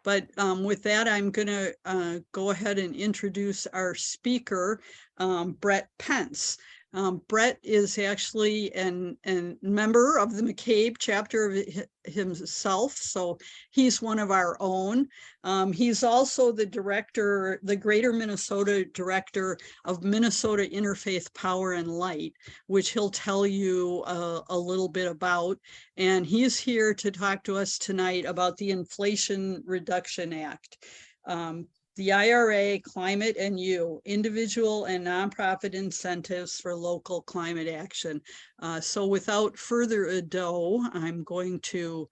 But with that, I'm going to go ahead and introduce our speaker, Bret Pence. Bret is actually a member of the McCabe chapter of himself, so he's one of our own. He's also the director, the Greater Minnesota Director of Minnesota Interfaith Power and Light, which he'll tell you a little bit about. And he's here to talk to us tonight about the Inflation Reduction Act. The IRA, Climate and You, individual and nonprofit incentives for local climate action. So without further ado, I'm going to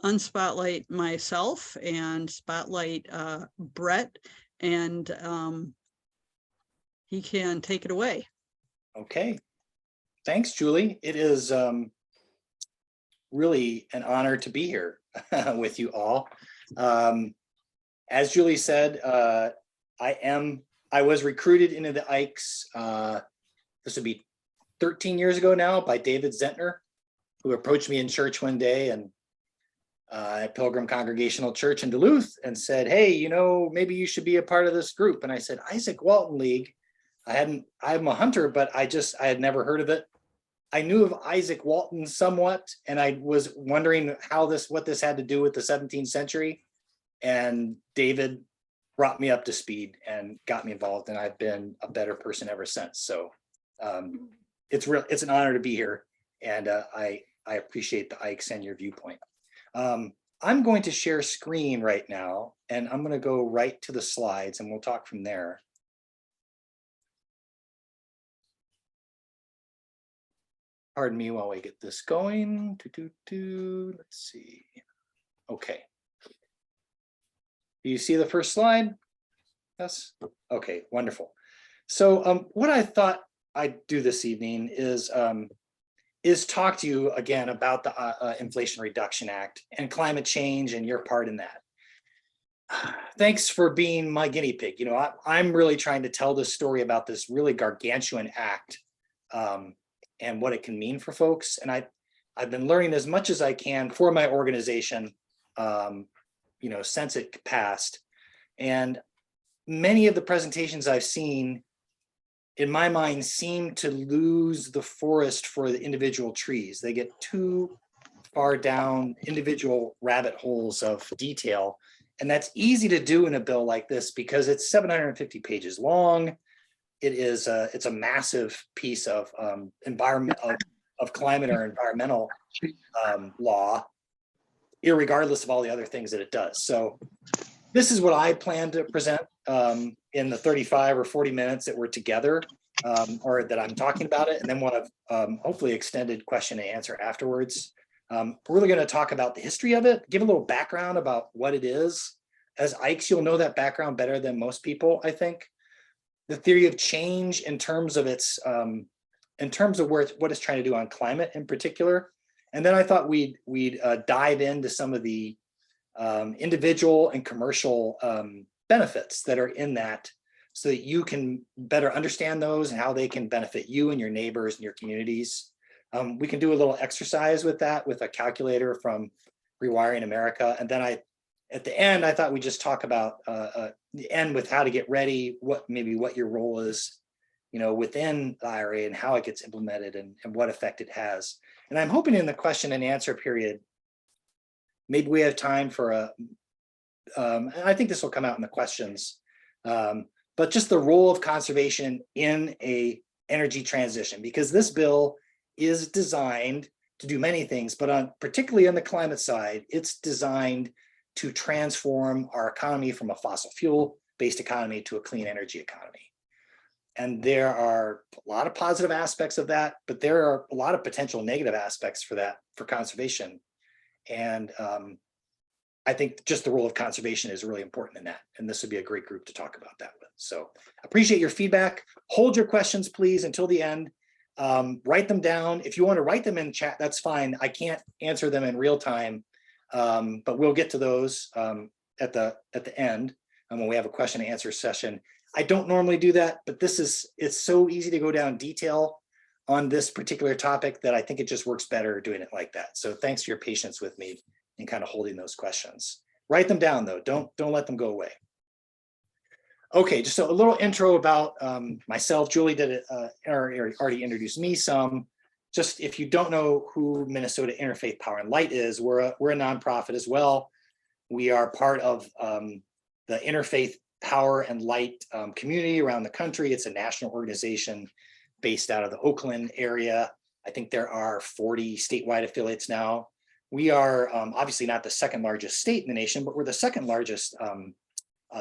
unspotlight myself and spotlight Bret, and he can take it away. Okay, thanks, Julie. It is really an honor to be here with you all. As Julie said, I was recruited into the Ikes. This would be 13 years ago now by David Zentner, who approached me in church one day and at Pilgrim Congregational Church in Duluth and said, "Hey, you know, maybe you should be a part of this group." And I said, "Izaak Walton League." I'm a hunter, but I had never heard of it. I knew of Izaak Walton somewhat, and I was wondering what this had to do with the 17th century. And David brought me up to speed and got me involved, and I've been a better person ever since. So it's an honor to be here, and I appreciate the Ikes and your viewpoint. I'm going to share screen right now, and I'm going to go right to the slides, and we'll talk from there. Pardon me while we get this going. Let's see. Okay. Do you see the first slide? Yes. Okay, wonderful. So what I thought I'd do this evening is talk to you again about the Inflation Reduction Act and climate change and your part in that. Thanks for being my guinea pig. You know, I'm really trying to tell this story about this really gargantuan act and what it can mean for folks. And I've been learning as much as I can for my organization, you know, since it passed. And many of the presentations I've seen, in my mind, seem to lose the forest for the individual trees. They get too far down individual rabbit holes of detail. And that's easy to do in a bill like this because it's 750 pages long. It's a massive piece of environment of climate or environmental law, irregardless of all the other things that it does. So this is what I plan to present in the 35 or 40 minutes that we're together, or that I'm talking about it, and then we'll have hopefully extended question and answer afterwards. We're really going to talk about the history of it, give a little background about what it is. As Ikes, you'll know that background better than most people, I think. The theory of change in terms of its, in terms of what it's trying to do on climate in particular. And then I thought we'd dive into some of the individual and commercial benefits that are in that, so that you can better understand those and how they can benefit you and your neighbors and your communities. We can do a little exercise with that with a calculator from Rewiring America. And then at the end, I thought we'd just talk about the end with how to get ready, what your role is, you know, within the IRA and how it gets implemented and what effect it has. And I'm hoping in the question and answer period, maybe we have time for and I think this will come out in the questions, but just the role of conservation in a energy transition, because this bill is designed to do many things, but particularly on the climate side, it's designed to transform our economy from a fossil fuel based economy to a clean energy economy. And there are a lot of positive aspects of that, but there are a lot of potential negative aspects for that, for conservation. And I think just the role of conservation is really important in that. And this would be a great group to talk about that with. So appreciate your feedback. Hold your questions, please, until the end. Write them down. If you want to write them in chat, that's fine. I can't answer them in real time, but we'll get to those at the end when we have a question and answer session. I don't normally do that, but it's so easy to go down detail on this particular topic that I think it just works better doing it like that. So thanks for your patience with me in kind of holding those questions. Write them down though. Don't let them go away. Okay, just a little intro about myself. Julie did it, already introduced me some. Just if you don't know who Minnesota Interfaith Power and Light is, we're a nonprofit as well. We are part of the Interfaith Power and Light community around the country. It's a national organization based out of the Oakland area. I think there are 40 statewide affiliates now. We are obviously not the second largest state in the nation, but we're the second largest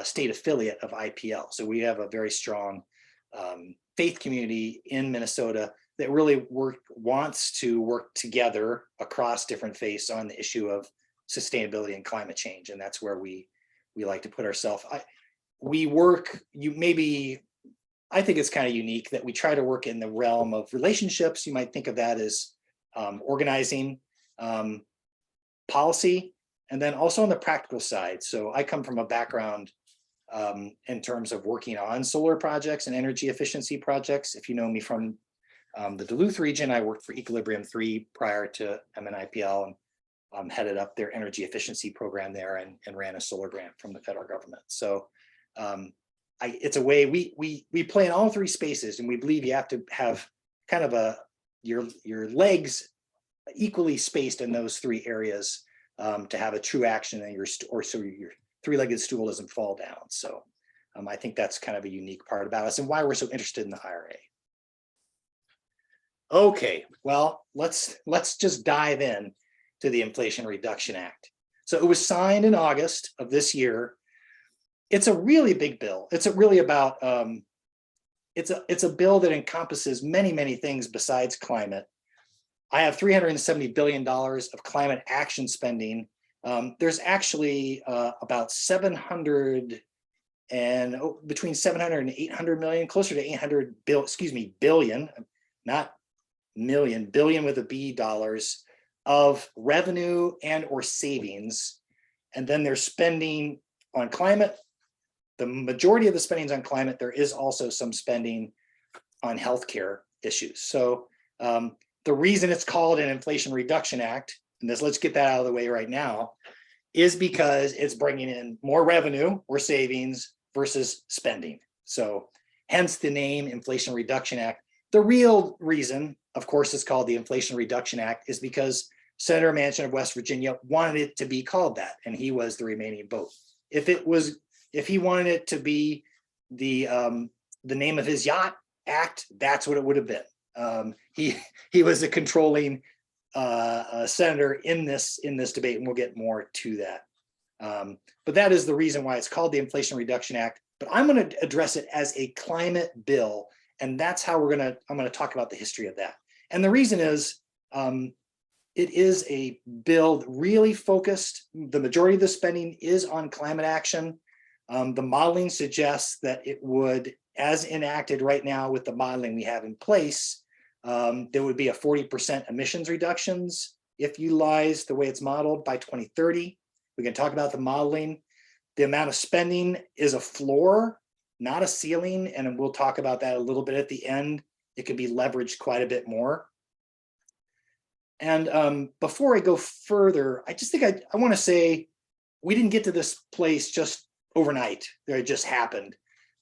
state affiliate of IPL. So we have a very strong faith community in Minnesota that really wants to work together across different faiths on the issue of sustainability and climate change. And that's where we like to put ourselves. I think it's kind of unique that we try to work in the realm of relationships. You might think of that as organizing policy, and then also on the practical side. So I come from a background in terms of working on solar projects and energy efficiency projects. If you know me from the Duluth region, I worked for Equilibrium 3 prior to MNIPL and headed up their energy efficiency program there and ran a solar grant from the federal government. So it's a way we play in all three spaces, and we believe you have to have kind of your legs equally spaced in those three areas to have a true action, and so your three-legged stool doesn't fall down. So I think that's kind of a unique part about us and why we're so interested in the IRA. Okay, well, let's just dive in to the Inflation Reduction Act. So it was signed in August of this year. It's a really big bill. It's really about it's a bill that encompasses many things besides climate. I have $370 billion of climate action spending. There's actually about between 700 and 800 million, closer to 800 billion, not million, billion with a B dollars of revenue and or savings. And then there's spending on climate. The majority of the spending is on climate. There is also some spending on healthcare issues. So the reason it's called an Inflation Reduction Act, and let's get that out of the way right now, is because it's bringing in more revenue or savings versus spending. So hence the name Inflation Reduction Act. The real reason, of course, it's called the Inflation Reduction Act is because Senator Manchin of West Virginia wanted it to be called that, and he was the remaining vote. If he wanted it to be the name of his yacht act, that's what it would have been. He was a controlling senator in this debate, and we'll get more to that. But that is the reason why it's called the Inflation Reduction Act. But I'm going to address it as a climate bill, and that's how I'm going to talk about the history of that. And the reason is it is a bill that really focused. The majority of the spending is on climate action. The modeling suggests that it would, as enacted right now with the modeling we have in place, there would be a 40% emissions reductions if utilized the way it's modeled by 2030. We can talk about the modeling. The amount of spending is a floor, not a ceiling, and we'll talk about that a little bit at the end. It could be leveraged quite a bit more. And before I go further, I just think I want to say we didn't get to this place just overnight. It just happened.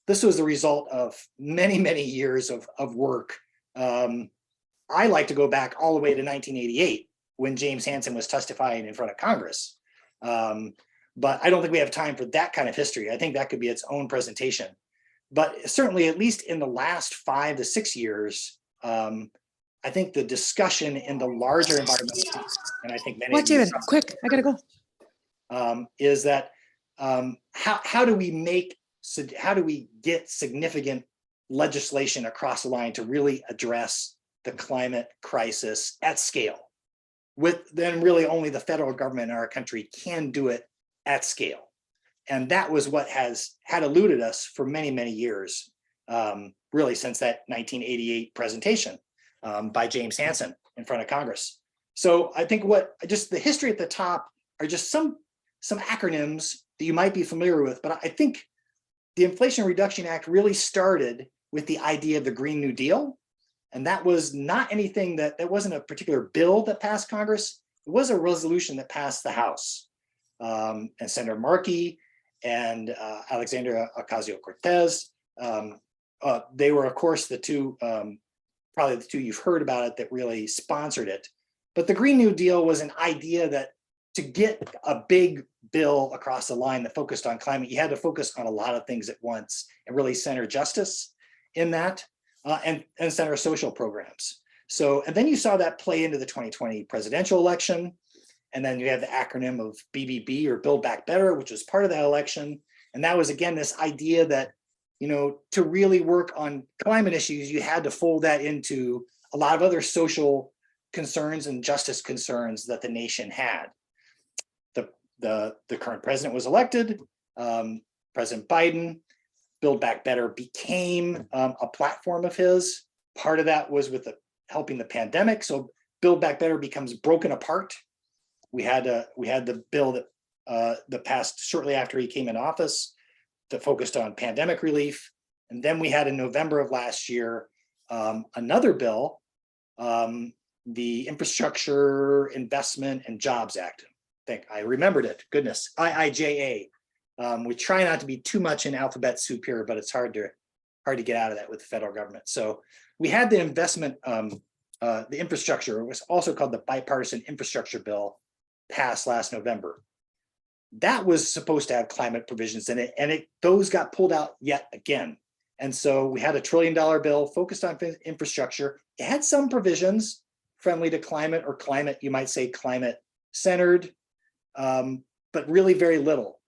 This was the result of many years of work. I like to go back all the way to 1988 when James Hansen was testifying in front of Congress. But I don't think we have time for that kind of history. I think that could be its own presentation. But certainly, at least in the last 5 to 6 years, I think the discussion in the larger environmental, and I think many What, David? Quick, I gotta go. Is that how do we get significant legislation across the line to really address the climate crisis at scale? With then really only the federal government in our country can do it at scale. And that was what had eluded us for many years, really since that 1988 presentation by James Hansen in front of Congress. So I think just the history at the top are just some acronyms that you might be familiar with, but I think the Inflation Reduction Act really started with the idea of the Green New Deal. And that was not anything that wasn't a particular bill that passed Congress. It was a resolution that passed the House. and Senator Markey and Alexandria Ocasio-Cortez. They were, of course, the two, probably the two you've heard about it that really sponsored it. But the Green New Deal was an idea that to get a big bill across the line that focused on climate, you had to focus on a lot of things at once and really center justice in that and center social programs. So, and then you saw that play into the 2020 presidential election. And then you have the acronym of BBB, or Build Back Better, which was part of that election. And that was, again, this idea that, you know, to really work on climate issues, you had to fold that into a lot of other social concerns and justice concerns that the nation had. The current president was elected, President Biden. Build Back Better became a platform of his. Part of that was with helping the pandemic. So Build Back Better becomes broken apart. We had the bill that passed shortly after he came in office that focused on pandemic relief. And then we had in November of last year, another bill, the Infrastructure Investment and Jobs Act. I think I remembered it, goodness, IIJA. We try not to be too much in alphabet soup here, but it's hard to get out of that with the federal government. So we had the investment, the infrastructure, it was also called the Bipartisan Infrastructure Bill, passed last November. That was supposed to have climate provisions in it, and those got pulled out yet again. And so we had a $1 trillion bill focused on infrastructure. It had some provisions friendly to climate, or climate, you might say climate centered, but really very little.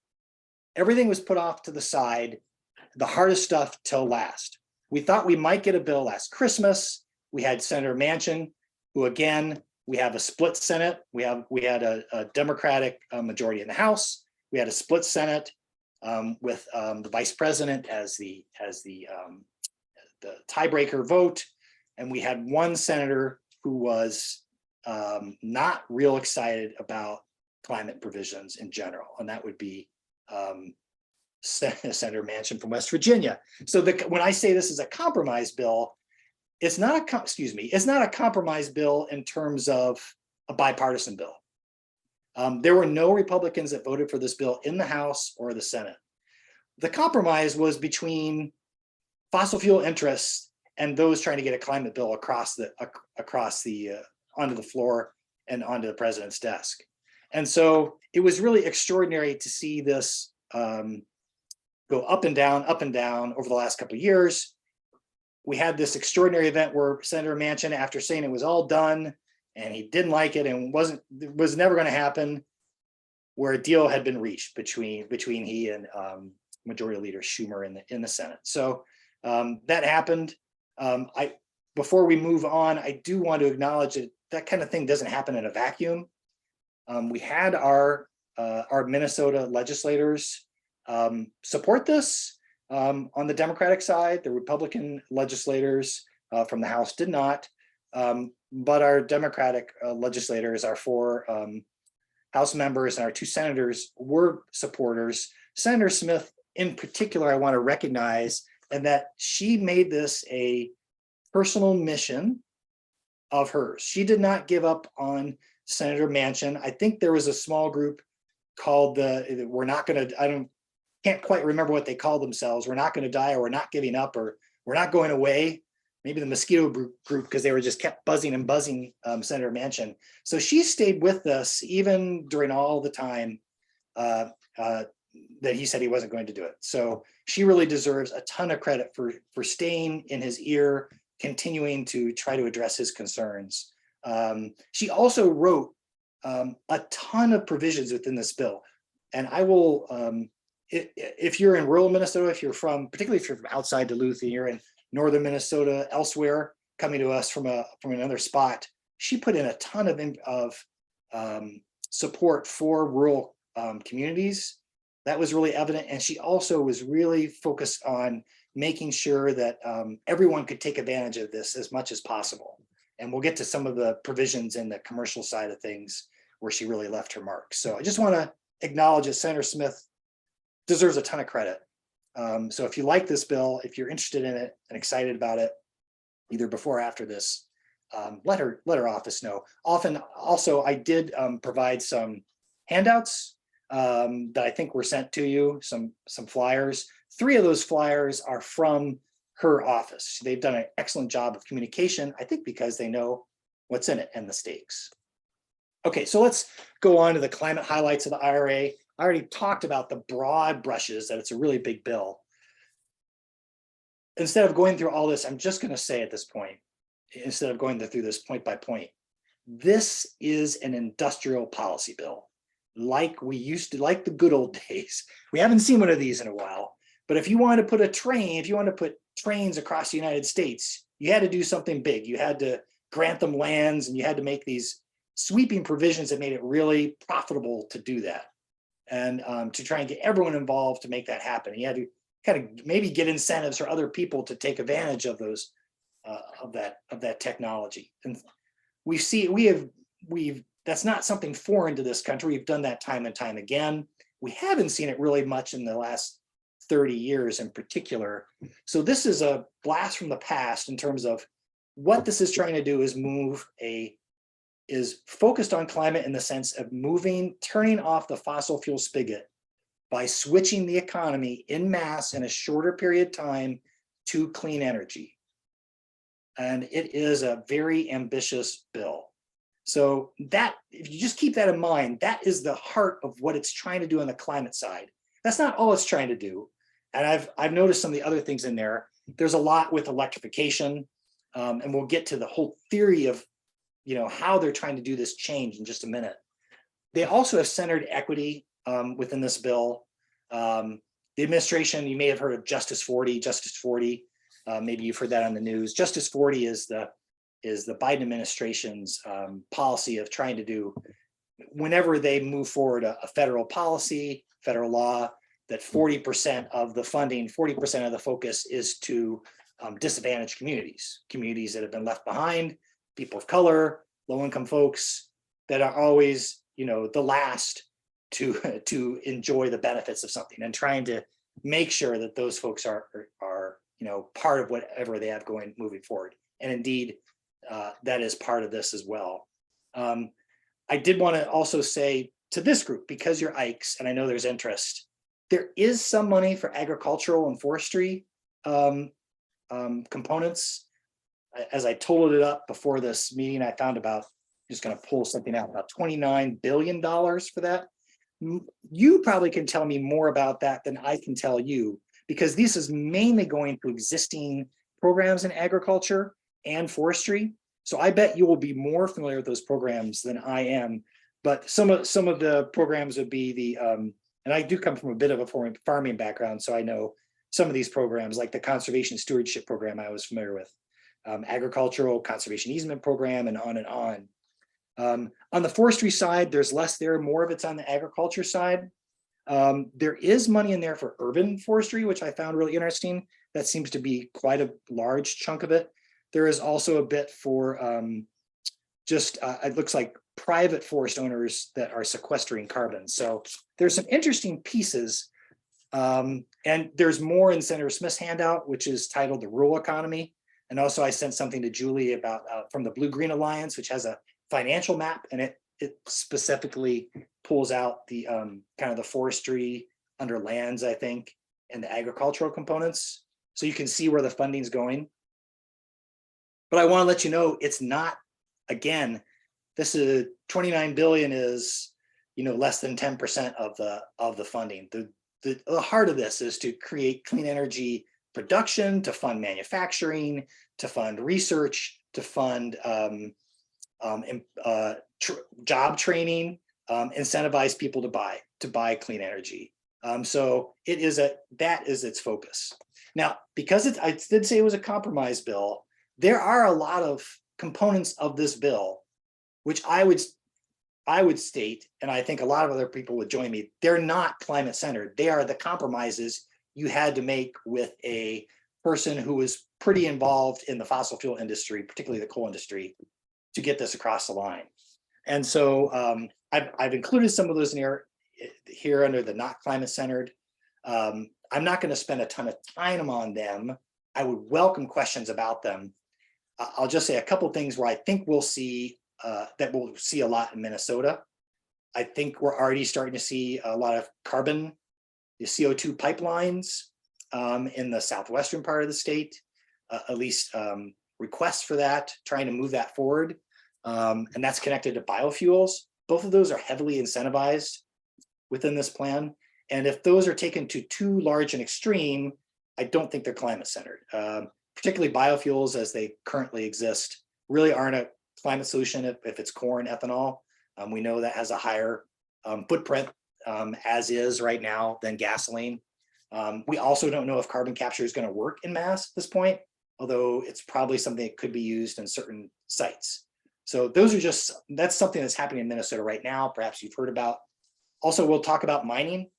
Everything was put off to the side, the hardest stuff till last. We thought we might get a bill last Christmas. We had Senator Manchin, who, again, we have a split Senate. We had a Democratic majority in the House. We had a split Senate with the vice president as the tiebreaker vote, and we had one senator who was not real excited about climate provisions in general, and that would be Senator Manchin from West Virginia. So when I say this is a compromise bill, it's not a compromise bill in terms of a bipartisan bill. There were no Republicans that voted for this bill in the House or the Senate. The compromise was between fossil fuel interests and those trying to get a climate bill onto the floor and onto the president's desk. And so it was really extraordinary to see this go up and down over the last couple of years. We had this extraordinary event where Senator Manchin, after saying it was all done and he didn't like it and was never going to happen, where a deal had been reached between he and Majority Leader Schumer in the Senate. So that happened. Before we move on, I do want to acknowledge that kind of thing doesn't happen in a vacuum. We had our Minnesota legislators support this on the Democratic side. The Republican legislators from the House did not, but our Democratic legislators, our 4 House members and our 2 senators were supporters. Senator Smith in particular, I want to recognize, and that she made this a personal mission of hers. She did not give up on Senator Manchin. I think there was a small group called can't quite remember what they called themselves. We're not going to die, or we're not giving up, or we're not going away. Maybe the mosquito group, because they were just kept buzzing Senator Manchin. So she stayed with us even during all the time that he said he wasn't going to do it. So she really deserves a ton of credit for staying in his ear, continuing to try to address his concerns. She also wrote a ton of provisions within this bill. And I will, if you're in rural Minnesota, particularly if you're from outside Duluth and you're in northern Minnesota, elsewhere, coming to us from another spot, she put in a ton of support for rural communities. That was really evident. And she also was really focused on making sure that everyone could take advantage of this as much as possible. And we'll get to some of the provisions in the commercial side of things where she really left her mark. So I just want to acknowledge that Senator Smith deserves a ton of credit. So if you like this bill, if you're interested in it and excited about it, either before or after this, let her office know. Often also, I did provide some handouts that I think were sent to you, some flyers. 3 of those flyers are from her office. They've done an excellent job of communication, I think because they know what's in it and the stakes. Okay, so let's go on to the climate highlights of the IRA. I already talked about the broad brushes, that it's a really big bill. Instead of going through all this, I'm just going to say at this point, instead of going through this point by point, this is an industrial policy bill, like we used to, like the good old days. We haven't seen one of these in a while, but if you want to put a train, if you want to put trains across the United States, you had to do something big. You had to grant them lands, and you had to make these sweeping provisions that made it really profitable to do that, and to try and get everyone involved to make that happen. You had to kind of maybe get incentives for other people to take advantage of those of that technology. And that's not something foreign to this country. We've done that time and time again. We haven't seen it really much in the last 30 years in particular. So this is a blast from the past in terms of what this is trying to do is focused on climate in the sense of turning off the fossil fuel spigot by switching the economy en masse in a shorter period of time to clean energy. And it is a very ambitious bill. So that, if you just keep that in mind, that is the heart of what it's trying to do on the climate side. That's not all it's trying to do. And I've noticed some of the other things in there. There's a lot with electrification, and we'll get to the whole theory of, how they're trying to do this change in just a minute. They also have centered equity within this bill. The administration, you may have heard of Justice 40. Maybe you've heard that on the news. Justice 40 is the Biden administration's policy of trying to do, whenever they move forward a federal policy, federal law, that 40% of the funding, 40% of the focus is to disadvantaged communities that have been left behind, people of color, low-income folks that are always, the last to enjoy the benefits of something, and trying to make sure that those folks are part of whatever they have moving forward. And indeed, that is part of this as well. I did want to also say to this group, because you're Ikes, and I know there's interest, there is some money for agricultural and forestry components. As I totaled it up before this meeting, I found about, just going to pull something out, about $29 billion for that. You probably can tell me more about that than I can tell you, because this is mainly going to existing programs in agriculture and forestry. So I bet you will be more familiar with those programs than I am. But some of the programs would be the, and I do come from a bit of a farming background, so I know some of these programs, like the conservation stewardship program I was familiar with, agricultural conservation easement program, and on and on. On the forestry side, there's less there, more of it's on the agriculture side. There is money in there for urban forestry, which I found really interesting. That seems to be quite a large chunk of it. There is also a bit for it looks like private forest owners that are sequestering carbon. So there's some interesting pieces. And there's more in Senator Smith's handout, which is titled The Rural Economy. And also I sent something to Julie about from the Blue Green Alliance, which has a financial map, and it specifically pulls out the kind of the forestry under lands, I think, and the agricultural components. So you can see where the funding's going. But I want to let you know, it's not, again, this is 29 billion is, less than 10% of the funding. The heart of this is to create clean energy production, to fund manufacturing, to fund research, to fund job training, incentivize people to buy clean energy. So that is its focus. Now, because I did say it was a compromise bill, there are a lot of components of this bill, which I would state, and I think a lot of other people would join me, they're not climate centered. They are the compromises you had to make with a person who was pretty involved in the fossil fuel industry, particularly the coal industry, to get this across the line. And so I've included some of those here under the not climate centered. I'm not going to spend a ton of time on them. I would welcome questions about them. I'll just say a couple things where I think we'll see that we'll see a lot in Minnesota. I think we're already starting to see a lot of carbon, the CO2 pipelines in the southwestern part of the state, at least requests for that, trying to move that forward. And that's connected to biofuels. Both of those are heavily incentivized within this plan. And if those are taken to too large an extreme, I don't think they're climate centered. Particularly biofuels as they currently exist really aren't a climate solution if it's corn ethanol. We know that has a higher footprint as is right now than gasoline. We also don't know if carbon capture is going to work in mass at this point, although it's probably something that could be used in certain sites. So those are that's something that's happening in Minnesota right now, perhaps you've heard about. Also, we'll talk about mining,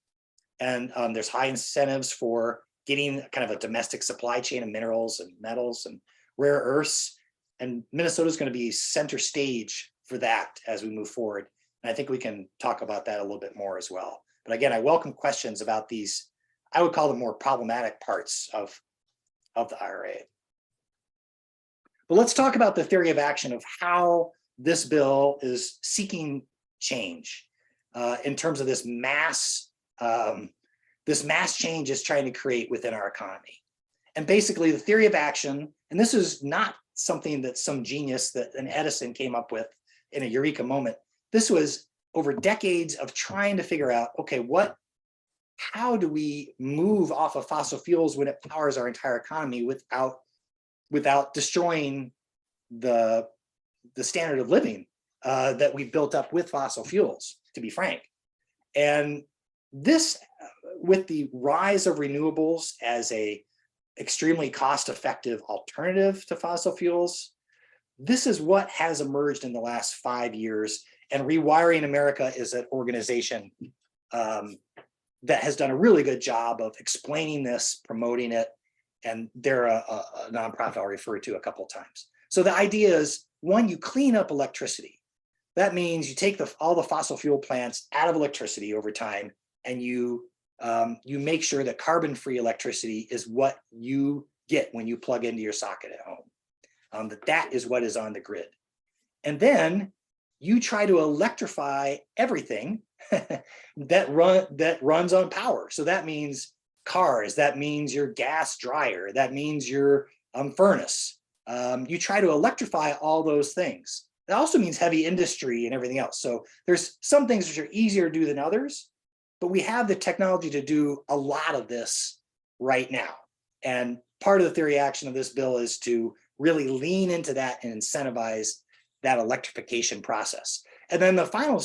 and there's high incentives for getting kind of a domestic supply chain of minerals and metals and rare earths. And Minnesota is going to be center stage for that as we move forward. And I think we can talk about that a little bit more as well. But again, I welcome questions about these, I would call them more problematic parts of the IRA. But let's talk about the theory of action of how this bill is seeking change in terms of this mass change is trying to create within our economy. And basically the theory of action, and this is not something that some genius that an Edison came up with in a eureka moment. This was over decades of trying to figure out, okay, how do we move off of fossil fuels when it powers our entire economy without destroying the standard of living that we built up with fossil fuels, to be frank. And this, with the rise of renewables as a extremely cost-effective alternative to fossil fuels, this is what has emerged in the last 5 years. And Rewiring America is an organization that has done a really good job of explaining this, promoting it, and they're a nonprofit I'll refer to a couple of times. So the idea is, one, you clean up electricity. That means you take all the fossil fuel plants out of electricity over time, and you make sure that carbon-free electricity is what you get when you plug into your socket at home. That is what is on the grid. And then you try to electrify everything that runs on power. So that means cars, that means your gas dryer, that means your furnace. You try to electrify all those things. That also means heavy industry and everything else. So there's some things which are easier to do than others, but we have the technology to do a lot of this right now. And part of the theory action of this bill is to really lean into that and incentivize that electrification process. And then the final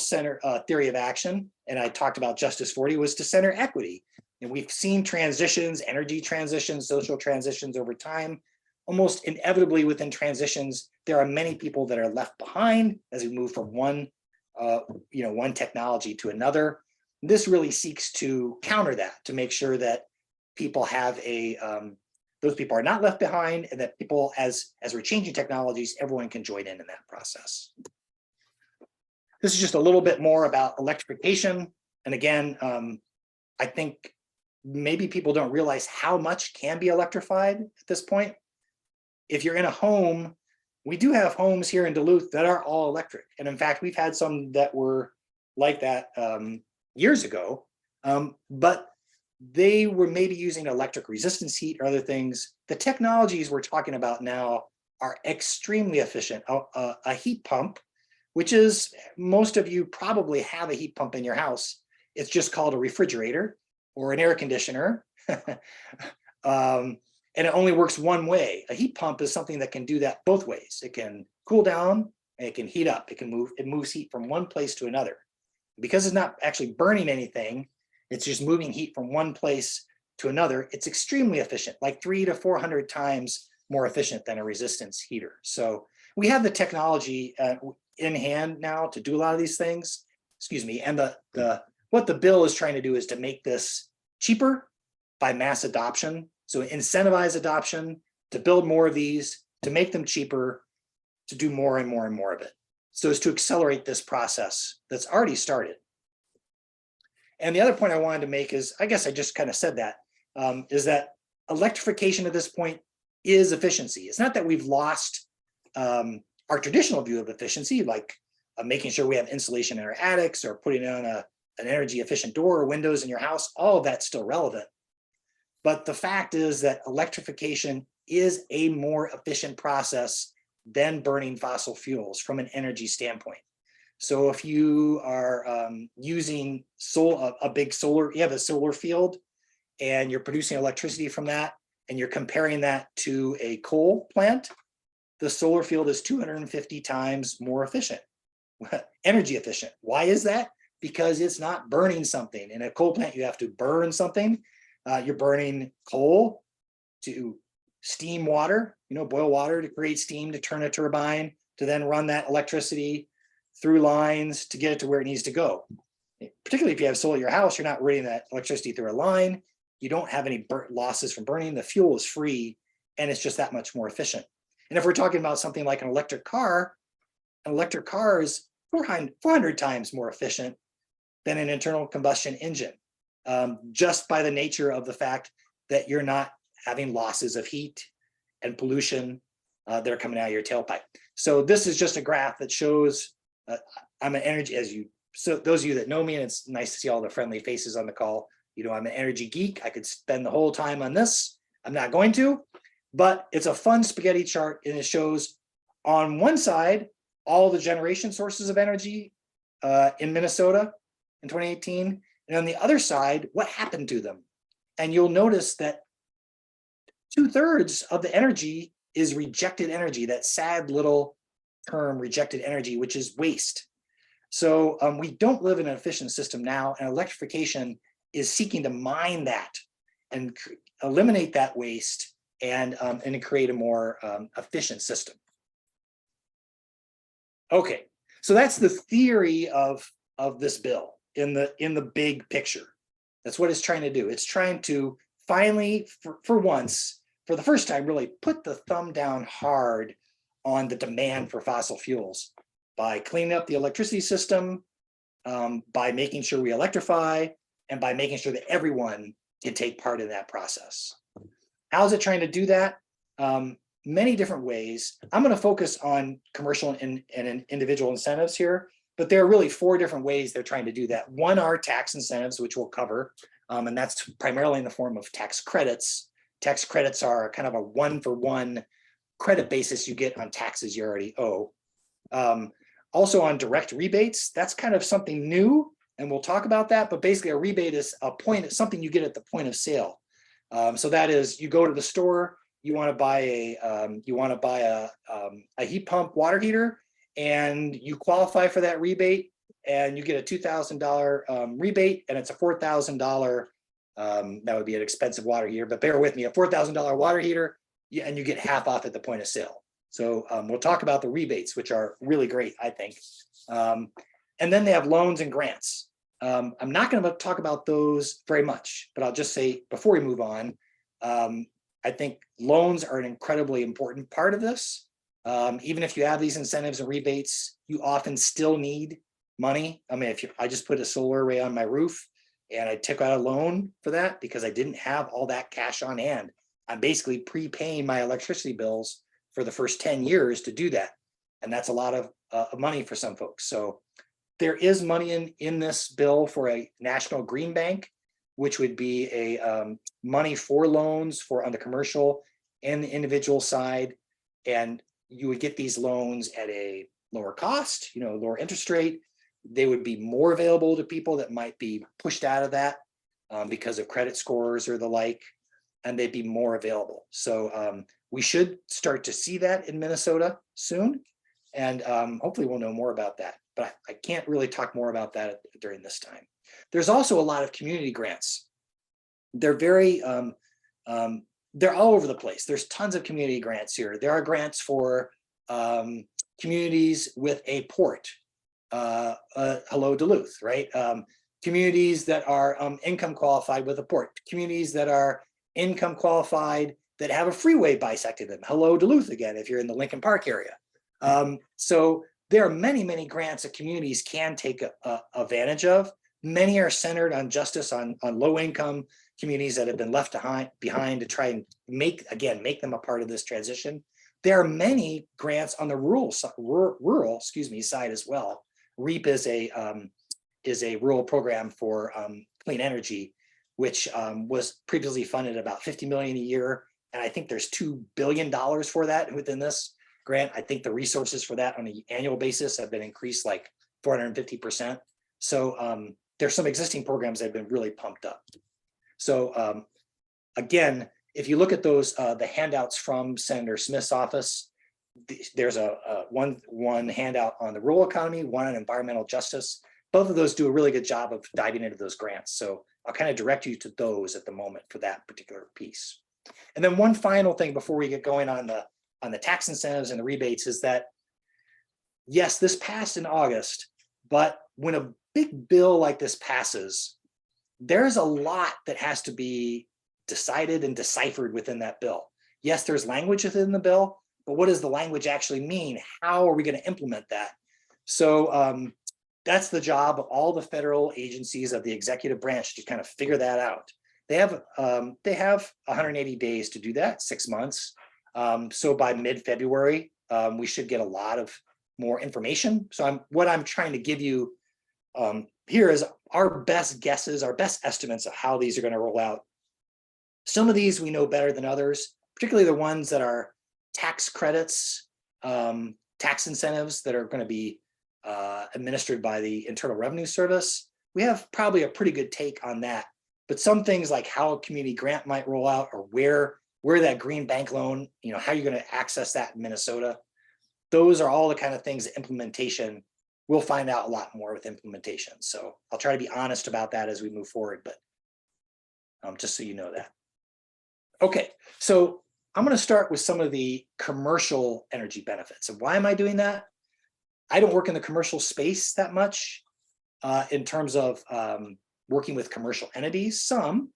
theory of action, and I talked about Justice 40, was to center equity. And we've seen transitions, energy transitions, social transitions over time. Almost inevitably within transitions, there are many people that are left behind as we move from one technology to another. This really seeks to counter that, to make sure that people have those people are not left behind, and that people, as we're changing technologies, everyone can join in that process. This is just a little bit more about electrification. And again, I think maybe people don't realize how much can be electrified at this point. If you're in a home, we do have homes here in Duluth that are all electric. And in fact, we've had some that were like that years ago, but they were maybe using electric resistance heat or other things. The technologies we're talking about now are extremely efficient. A heat pump, which is, most of you probably have a heat pump in your house. It's just called a refrigerator or an air conditioner. And it only works one way. A heat pump is something that can do that both ways. It can cool down and it can heat up. It moves heat from one place to another. Because it's not actually burning anything, it's just moving heat from one place to another. It's extremely efficient, like 300 to 400 times more efficient than a resistance heater. So we have the technology in hand now to do a lot of these things. Excuse me. And what the bill is trying to do is to make this cheaper by mass adoption. So incentivize adoption, to build more of these, to make them cheaper, to do more and more and more of it. So as to accelerate this process that's already started. And the other point I wanted to make is, I guess I just kind of said that, is that electrification at this point is efficiency. It's not that we've lost our traditional view of efficiency, like making sure we have insulation in our attics or putting on an energy efficient door or windows in your house, all of that's still relevant. But the fact is that electrification is a more efficient process than burning fossil fuels from an energy standpoint. So if you are using a big solar, you have a solar field and you're producing electricity from that, and you're comparing that to a coal plant, the solar field is 250 times more efficient, energy efficient. Why is that? Because it's not burning something. In a coal plant, you have to burn something. You're burning coal to steam water, boil water to create steam, to turn a turbine, to then run that electricity through lines to get it to where it needs to go. Particularly if you have solar at your house, you're not running that electricity through a line. You don't have any losses from burning. The fuel is free, and it's just that much more efficient. And if we're talking about something like an electric car is 400 times more efficient than an internal combustion engine, just by the nature of the fact that you're not having losses of heat and pollution that are coming out of your tailpipe. So this is just a graph that shows I'm an energy, so those of you that know me, and it's nice to see all the friendly faces on the call, I'm an energy geek. I could spend the whole time on this. I'm not going to, but it's a fun spaghetti chart, and it shows on one side all the generation sources of energy in Minnesota in 2018, and on the other side, what happened to them. And you'll notice that 2/3 of the energy is rejected energy, that sad little term, rejected energy, which is waste. So we don't live in an efficient system now, and electrification is seeking to mine that and eliminate that waste and create a more efficient system. Okay, so that's the theory of this bill in the big picture. That's what it's trying to do. It's trying to finally, for once, for the first time, really put the thumb down hard on the demand for fossil fuels by cleaning up the electricity system, by making sure we electrify, and by making sure that everyone can take part in that process. How is it trying to do that? Many different ways. I'm going to focus on commercial and individual incentives here, but there are really 4 different ways they're trying to do that. One are tax incentives, which we'll cover, and that's primarily in the form of tax credits. Tax credits are kind of a 1-for-1 credit basis you get on taxes you already owe. Also on direct rebates, that's kind of something new, and we'll talk about that, but basically a rebate is something you get at the point of sale. So that is, you go to the store, you want to buy a heat pump water heater, and you qualify for that rebate, and you get a $2,000 rebate, and it's a $4,000. That would be an expensive water heater, but bear with me, a $4,000 water heater, and you get half off at the point of sale. So we'll talk about the rebates, which are really great, I think. And then they have loans and grants. I'm not going to talk about those very much, but I'll just say before we move on, I think loans are an incredibly important part of this. Even if you have these incentives and rebates, you often still need money. I mean, I just put a solar array on my roof and I took out a loan for that because I didn't have all that cash on hand. I'm basically prepaying my electricity bills for the first 10 years to do that. And that's a lot of money for some folks. So there is money in this bill for a national green bank, which would be a money for loans on the commercial and the individual side. And you would get these loans at a lower cost, lower interest rate. They would be more available to people that might be pushed out of that because of credit scores or the like, and they'd be more available. So we should start to see that in Minnesota soon. And hopefully we'll know more about that, but I can't really talk more about that during this time. There's also a lot of community grants. They're they're all over the place. There's tons of community grants here. There are grants for communities with a port. Hello, Duluth, right? Communities that are income qualified with a port. Communities that are income qualified that have a freeway bisecting them. Hello, Duluth again, if you're in the Lincoln Park area. So there are many, many grants that communities can take advantage of. Many are centered on justice on low income communities that have been left behind to try and make them a part of this transition. There are many grants on the rural side as well. REAP is a rural program for clean energy, which was previously funded about $50 million a year. And I think there's $2 billion for that within this grant. I think the resources for that on an annual basis have been increased like 450%. So there's some existing programs that have been really pumped up. So again, if you look at those, the handouts from Senator Smith's office, there's one handout on the rural economy, one on environmental justice. Both of those do a really good job of diving into those grants. So I'll kind of direct you to those at the moment for that particular piece. And then one final thing before we get going on the tax incentives and the rebates is that, yes, this passed in August, but when a big bill like this passes, there's a lot that has to be decided and deciphered within that bill. Yes, there's language within the bill, but what does the language actually mean? How are we going to implement that? So that's the job of all the federal agencies of the executive branch to kind of figure that out. They have 180 days to do that, 6 months. So by mid-February, we should get a lot of more information. So what I'm trying to give you here is our best guesses, our best estimates of how these are going to roll out. Some of these we know better than others, particularly the ones that are tax credits, tax incentives that are going to be administered by the Internal Revenue Service. We have probably a pretty good take on that. But some things like how a community grant might roll out, or where that green bank loan, how you're going to access that in Minnesota. Those are all the kind of things, implementation, we'll find out a lot more with implementation. So I'll try to be honest about that as we move forward, but just so you know that. Okay, so I'm going to start with some of the commercial energy benefits. And why am I doing that? I don't work in the commercial space that much in terms of working with commercial entities, some,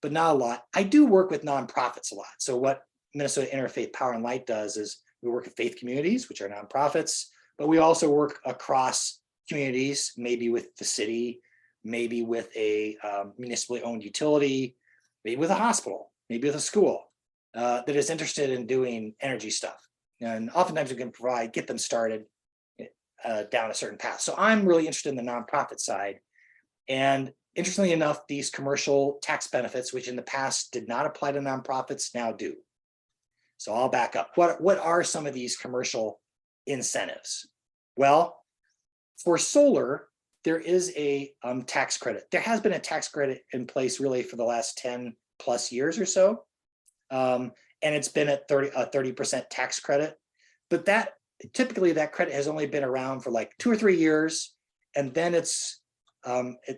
but not a lot. I do work with nonprofits a lot. So what Minnesota Interfaith Power and Light does is we work with faith communities, which are nonprofits, but we also work across communities, maybe with the city, maybe with a municipally owned utility, maybe with a hospital, maybe with a school that is interested in doing energy stuff. And oftentimes we can get them started down a certain path. So I'm really interested in the nonprofit side. And interestingly enough, these commercial tax benefits, which in the past did not apply to nonprofits, now do. So I'll back up. What are some of these commercial incentives? Well, for solar, there is a tax credit. There has been a tax credit in place really for the last 10 plus years or so. And it's been at a 30% tax credit. But typically that credit has only been around for like 2 or 3 years. And then it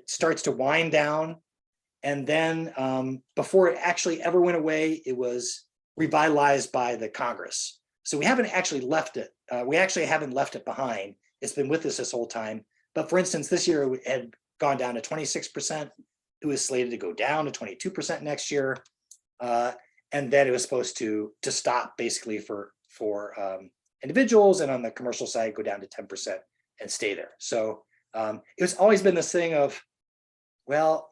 starts to wind down. And then before it actually ever went away, it was revitalized by the Congress. So we haven't actually left it. We actually haven't left it behind. It's been with us this whole time. But for instance, this year it had gone down to 26%. It was slated to go down to 22% next year. And then it was supposed to stop basically for individuals, and on the commercial side, go down to 10% and stay there. So it's always been this thing of, well,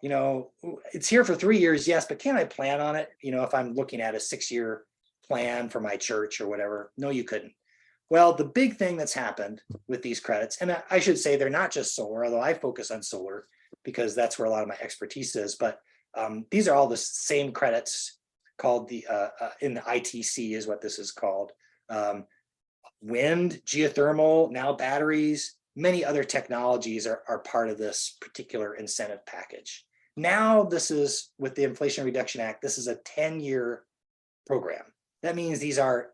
it's here for 3 years, yes, but can I plan on it? If I'm looking at a 6-year plan for my church or whatever, no, you couldn't. Well, the big thing that's happened with these credits, and I should say they're not just solar, although I focus on solar because that's where a lot of my expertise is, but these are all the same credits called in the ITC is what this is called. Wind, geothermal, now batteries, many other technologies are part of this particular incentive package. Now this is, with the Inflation Reduction Act, this is a 10-year program. That means these are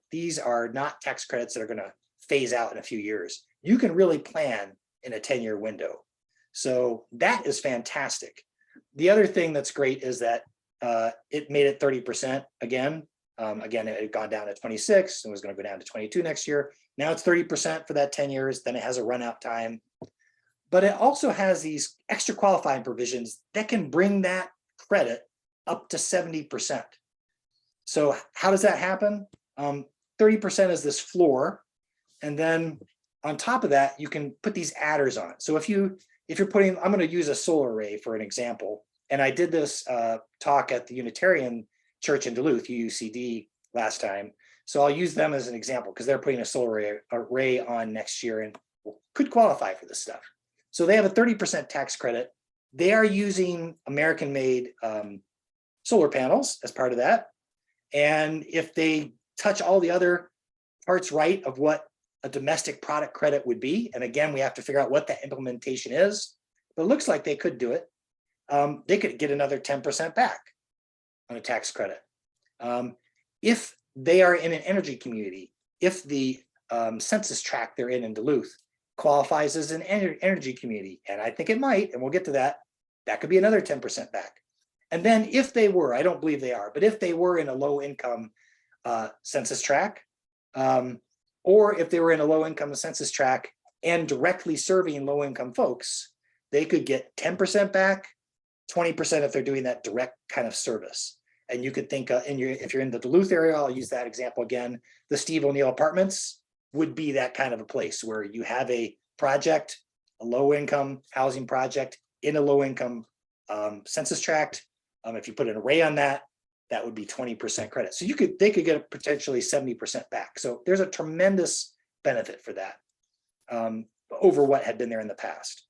not tax credits that are going to phase out in a few years. You can really plan in a 10-year window. So that is fantastic. The other thing that's great is that it made it 30% again. Again, it had gone down to 26 and was going to go down to 22 next year. Now it's 30% for that 10 years. Then it has a run out time. But it also has these extra qualifying provisions that can bring that credit up to 70%. So how does that happen? 30% is this floor. And then on top of that, you can put these adders on. So if you're putting, I'm going to use a solar array for an example. And I did this talk at the Unitarian Church in Duluth, UUCD, last time. So I'll use them as an example because they're putting a solar array on next year and could qualify for this stuff. So they have a 30% tax credit. They are using American-made solar panels as part of that. And if they touch all the other parts right of what a domestic product credit would be, and again, we have to figure out what that implementation is, but it looks like they could do it. They could get another 10% back on a tax credit. If they are in an energy community, if the census tract they're in Duluth qualifies as an energy community, and I think it might, and we'll get to that, that could be another 10% back. And then if they were, I don't believe they are, but if they were in a low income census tract, or if they were in a low income census tract and directly serving low income folks, they could get 10% back, 20% if they're doing that direct kind of service. And you could think if you're in the Duluth area, I'll use that example again, the Steve O'Neill Apartments would be that kind of a place where you have a project, a low income housing project in a low income census tract. If you put an array on that, that would be 20% credit. So they could get potentially 70% back. So there's a tremendous benefit for that over what had been there in the past.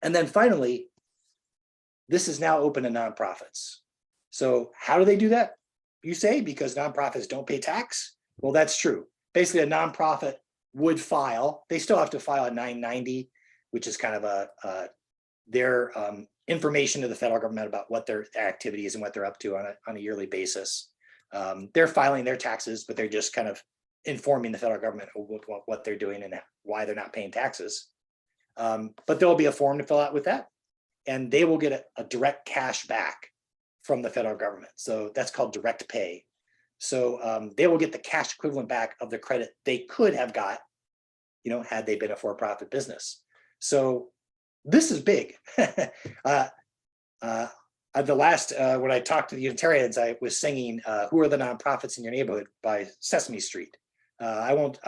And then finally, this is now open to nonprofits. So how do they do that? You say because nonprofits don't pay tax? Well, that's true. Basically, a nonprofit would file. They still have to file a 990, which is kind of their information to the federal government about what their activity is and what they're up to on a yearly basis. They're filing their taxes, but they're just kind of informing the federal government of what they're doing and why they're not paying taxes. But there'll be a form to fill out with that, and they will get a direct cash back from the federal government. So that's called direct pay. So they will get the cash equivalent back of the credit they could have got, had they been a for-profit business. So this is big. The last, when I talked to the Unitarians, I was singing "Who Are the Nonprofits in Your Neighborhood" by Sesame Street. I won't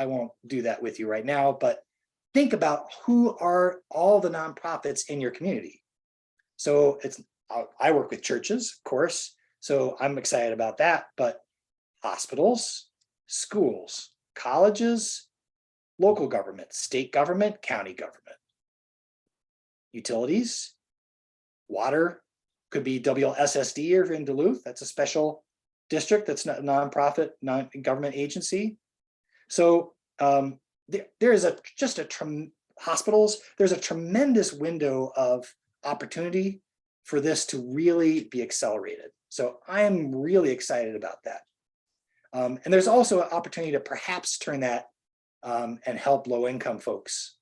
do that with you right now, but think about who are all the nonprofits in your community. So I work with churches, of course, so I'm excited about that, but hospitals, schools, colleges, local government, state government, county government, utilities, water, could be WSSD or in Duluth. That's a special district. That's not a nonprofit, non-government agency. So there is hospitals. There's a tremendous window of opportunity for this to really be accelerated. So I am really excited about that. And there's also an opportunity to perhaps turn that and help low-income folks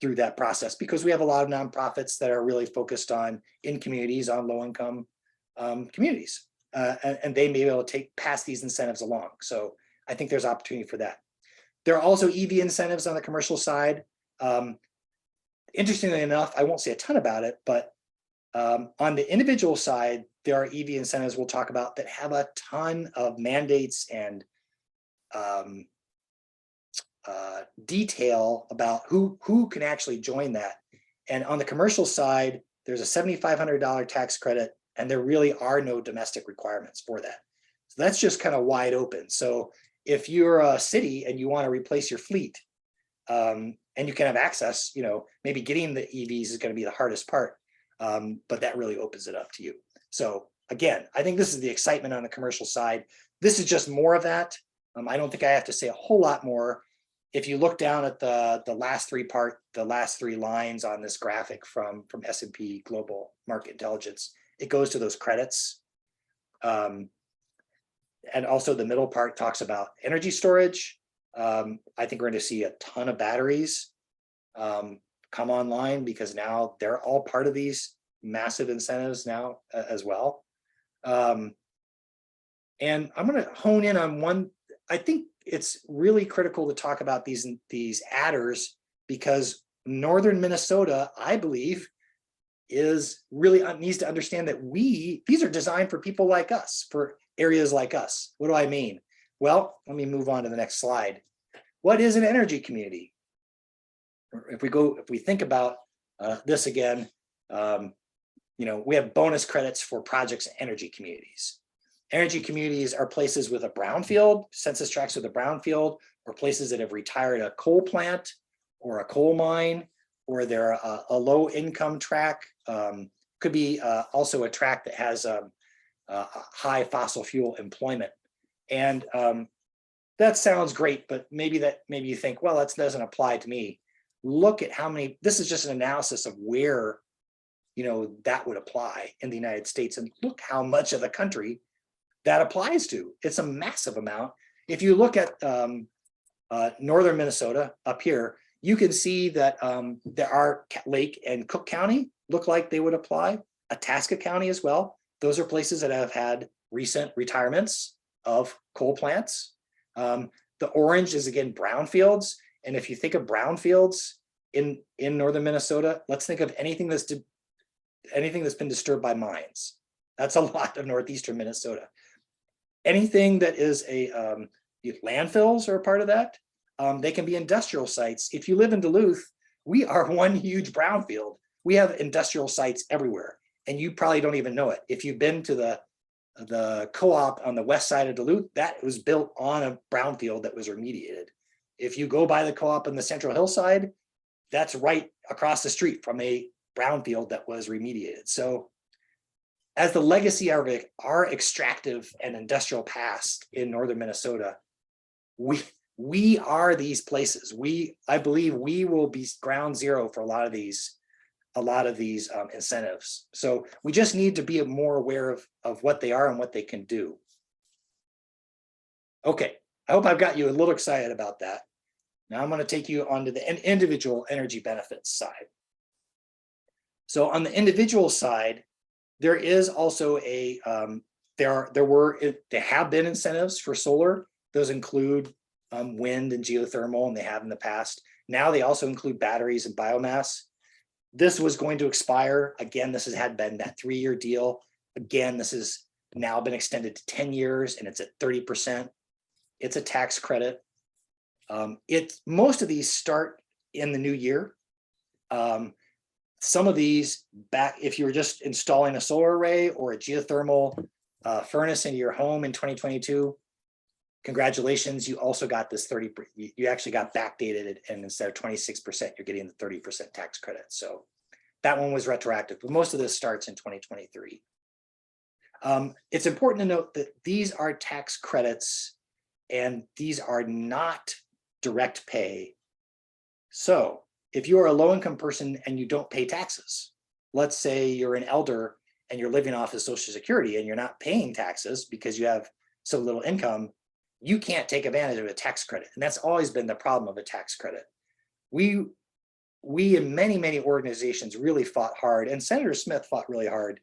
through that process, because we have a lot of nonprofits that are really focused in communities, on low-income communities, and they may be able to pass these incentives along. So I think there's opportunity for that. There are also EV incentives on the commercial side. Interestingly enough, I won't say a ton about it, but on the individual side, there are EV incentives we'll talk about that have a ton of mandates and detail about who can actually join that. And on the commercial side, there's a $7,500 tax credit, and there really are no domestic requirements for that. So that's just kind of wide open. So if you're a city and you want to replace your fleet, and you can have access, maybe getting the EVs is going to be the hardest part, but that really opens it up to you. So again, I think this is the excitement on the commercial side. This is just more of that. I don't think I have to say a whole lot more. If you look down at the last three lines on this graphic from S&P Global Market Intelligence, it goes to those credits. And also the middle part talks about energy storage. I think we're going to see a ton of batteries come online, because now they're all part of these massive incentives now as well. And I'm going to hone in on one. I think it's really critical to talk about these adders, because northern Minnesota, I believe, needs to understand that these are designed for people like us, for areas like us. What do I mean? Well, let me move on to the next slide. What is an energy community? If we think about this again, we have bonus credits for projects in energy communities. Energy communities are places with a brownfield, census tracts with a brownfield, or places that have retired a coal plant or a coal mine, or they're a low income tract. Could be also a tract that has a high fossil fuel employment. And that sounds great, but maybe you think, well, that doesn't apply to me. Look at how many, this is just an analysis of where, that would apply in the United States, and look how much of the country that applies to. It's a massive amount. If you look at northern Minnesota up here, you can see that there are Lake and Cook County look like they would apply. Itasca County as well. Those are places that have had recent retirements of coal plants. The orange is again brownfields, and if you think of brownfields in northern Minnesota, let's think of anything that's been disturbed by mines. That's a lot of northeastern Minnesota. Anything that is landfills are a part of that. They can be industrial sites. If you live in Duluth, we are one huge brownfield. We have industrial sites everywhere, and you probably don't even know it. If you've been to the co-op on the west side of Duluth, that was built on a brownfield that was remediated. If you go by the co-op on the Central Hillside, that's right across the street from a brownfield that was remediated. So as the legacy of our extractive and industrial past in northern Minnesota, we are these places. I believe we will be ground zero for a lot of these incentives. So we just need to be more aware of what they are and what they can do. Okay, I hope I've got you a little excited about that. Now I'm going to take you onto the individual energy benefits side. So on the individual side, there is also there have been incentives for solar. Those include wind and geothermal, and they have in the past. Now they also include batteries and biomass. This was going to expire. Again, this had been that 3-year deal. Again, this has now been extended to 10 years, and it's at 30%. It's a tax credit. Most of these start in the new year. Some of these if you were just installing a solar array or a geothermal furnace into your home in 2022, congratulations, you also got this 30%. You actually got backdated, and instead of 26%, you're getting the 30% tax credit. So that one was retroactive, but most of this starts in 2023. It's important to note that these are tax credits, and these are not direct pay. So if you're a low-income person and you don't pay taxes, let's say you're an elder and you're living off of Social Security and you're not paying taxes because you have so little income, you can't take advantage of a tax credit. And that's always been the problem of a tax credit. We in many organizations really fought hard, and Senator Smith fought really hard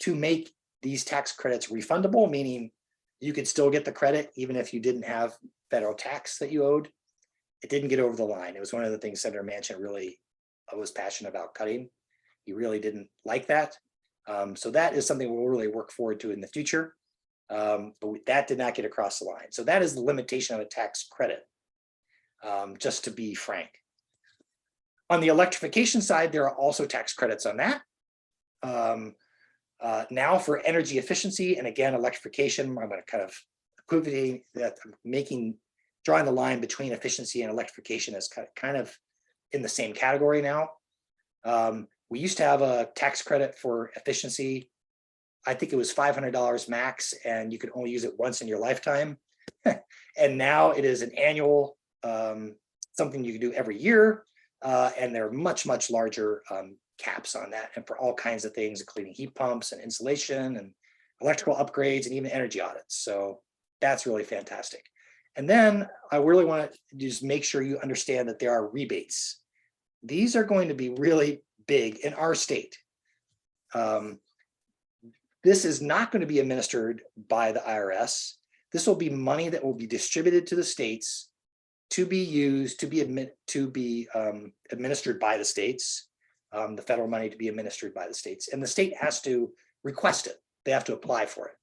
to make these tax credits refundable, meaning you could still get the credit even if you didn't have federal tax that you owed. It didn't get over the line. It was one of the things Senator Manchin really was passionate about cutting. He really didn't like that. So that is something we'll really work forward to in the future. But that did not get across the line. So that is the limitation of a tax credit, just to be frank. On the electrification side, there are also tax credits on that. Now for energy efficiency, and again, electrification, I'm going to kind of equivocate that, drawing the line between efficiency and electrification is kind of in the same category now. We used to have a tax credit for efficiency. I think it was $500 max, and you could only use it once in your lifetime. And now it is an annual, something you can do every year. And there are much larger caps on that, and for all kinds of things, including heat pumps and insulation and electrical upgrades and even energy audits. So that's really fantastic. And then I really want to just make sure you understand that there are rebates. These are going to be really big in our state. This is not going to be administered by the IRS. This will be money that will be distributed to the states to be used, to be administered by the states, the federal money to be administered by the states. And the state has to request it. They have to apply for it.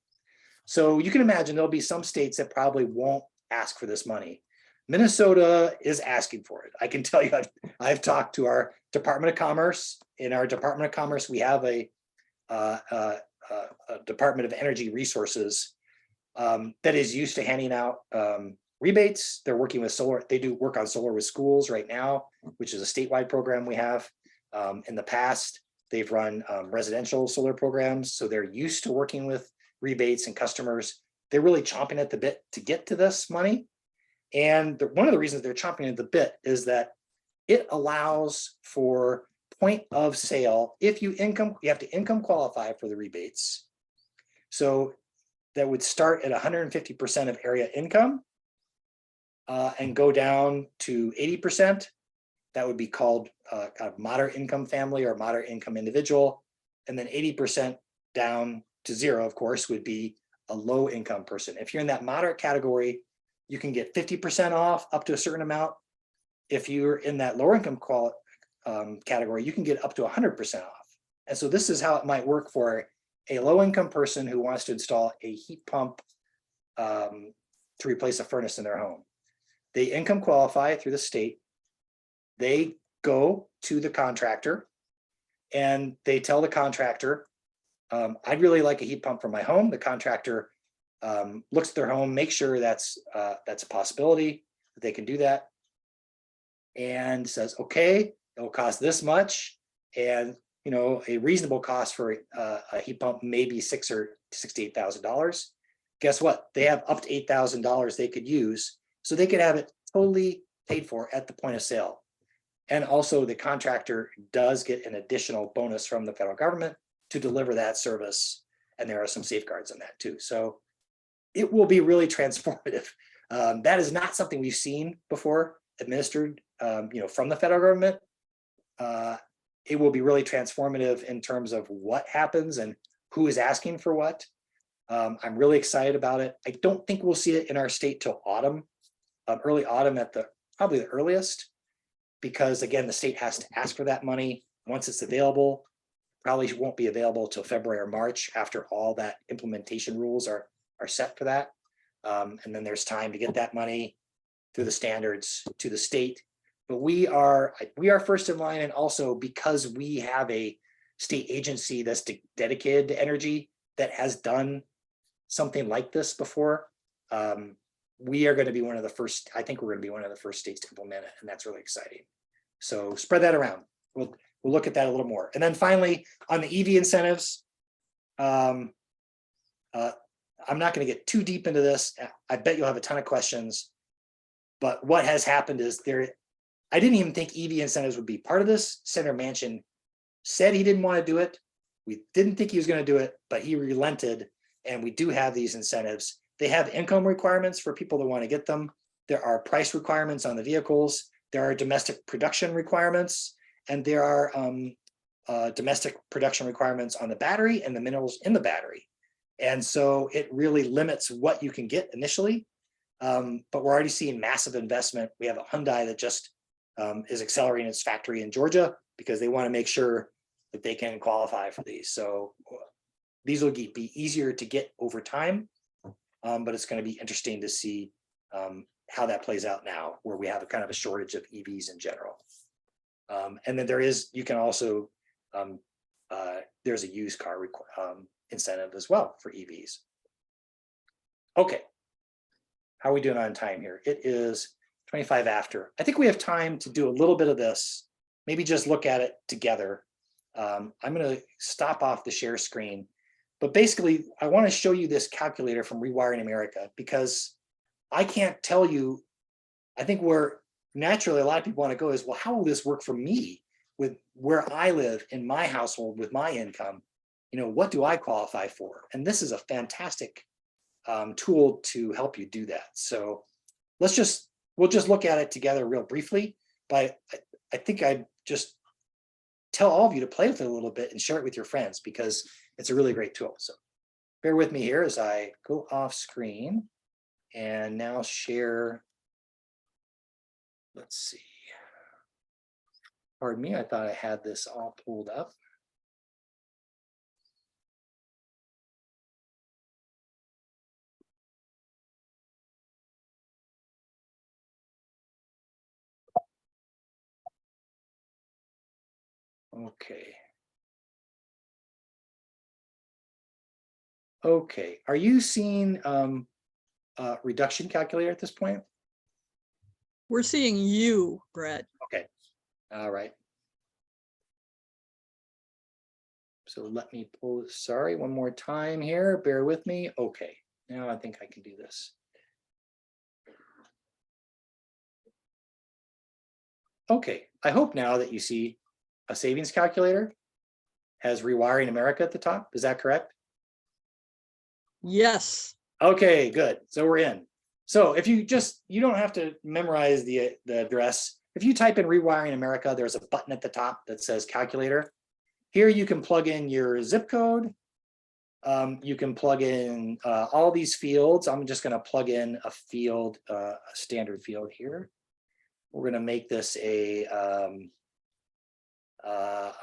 So you can imagine there'll be some states that probably won't ask for this money. Minnesota is asking for it. I can tell you, I've talked to our Department of Commerce. In our Department of Commerce, we have a Department of Energy Resources that is used to handing out rebates. They're working with solar. They do work on solar with schools right now, which is a statewide program we have. In the past, they've run residential solar programs, so they're used to working with rebates and customers. They're really chomping at the bit to get to this money. And one of the reasons they're chomping at the bit is that it allows for point of sale. If you have to income qualify for the rebates. So that would start at 150% of area income and go down to 80%. That would be called a moderate income family or moderate income individual. And then 80% down to zero, of course, would be a low income person. If you're in that moderate category, you can get 50% off up to a certain amount. If you're in that lower income category, you can get up to 100% off. And so this is how it might work for a low income person who wants to install a heat pump to replace a furnace in their home. They income qualify through the state. They go to the contractor and they tell the contractor, I'd really like a heat pump for my home. The contractor looks at their home, makes sure that's a possibility that they can do that, and says, okay, it will cost this much. And a reasonable cost for a heat pump may be $6,000 to $8,000. Guess what? They have up to $8,000 they could use, so they could have it totally paid for at the point of sale. And also the contractor does get an additional bonus from the federal government to deliver that service. And there are some safeguards on that too. So it will be really transformative. That is not something we've seen before administered, from the federal government. It will be really transformative in terms of what happens and who is asking for what. I'm really excited about it. I don't think we'll see it in our state till autumn, early autumn at probably the earliest, because again, the state has to ask for that money. Once it's available, probably won't be available till February or March after all that implementation rules are set for that. And then there's time to get that money through the standards to the state. But we are first in line, and also because we have a state agency that's dedicated to energy that has done something like this before, we are going to be one of the first. I think we're going to be one of the first states to implement it, and that's really exciting. So spread that around. We'll look at that a little more. And then finally, on the EV incentives, I'm not going to get too deep into this. I bet you'll have a ton of questions. But what has happened is I didn't even think EV incentives would be part of this. Senator Manchin said he didn't want to do it. We didn't think he was going to do it, but he relented, and we do have these incentives. They have income requirements for people that want to get them. There are price requirements on the vehicles. There are domestic production requirements, and there are domestic production requirements on the battery and the minerals in the battery. And so it really limits what you can get initially. But we're already seeing massive investment. We have a Hyundai that just is accelerating its factory in Georgia because they want to make sure that they can qualify for these. So these will be easier to get over time, but it's going to be interesting to see how that plays out now, where we have a kind of a shortage of EVs in general. And then you can also, there's a used car incentive as well for EVs. Okay. How are we doing on time here? It is 25 after. I think we have time to do a little bit of this, maybe just look at it together. I'm going to stop off the share screen, but basically I want to show you this calculator from Rewiring America, because I can't tell you, I think where naturally a lot of people want to go is, well, how will this work for me with where I live in my household with my income? What do I qualify for? And this is a fantastic tool to help you do that. So we'll just look at it together real briefly, but I think I'd just tell all of you to play with it a little bit and share it with your friends, because it's a really great tool. So bear with me here as I go off screen and now share. Let's see. Pardon me, I thought I had this all pulled up. Okay. Okay, are you seeing reduction calculator at this point? We're seeing you, Bret. Okay, all right. So let me pull, sorry, one more time here, bear with me. Okay, now I think I can do this. Okay, I hope now that you see a savings calculator has Rewiring America at the top. Is that correct? Yes. Okay, good. So we're in. So if you don't have to memorize the address. If you type in Rewiring America, there's a button at the top that says calculator. Here you can plug in your zip code. You can plug in all these fields. I'm just going to plug in a field, a standard field here. We're going to make this a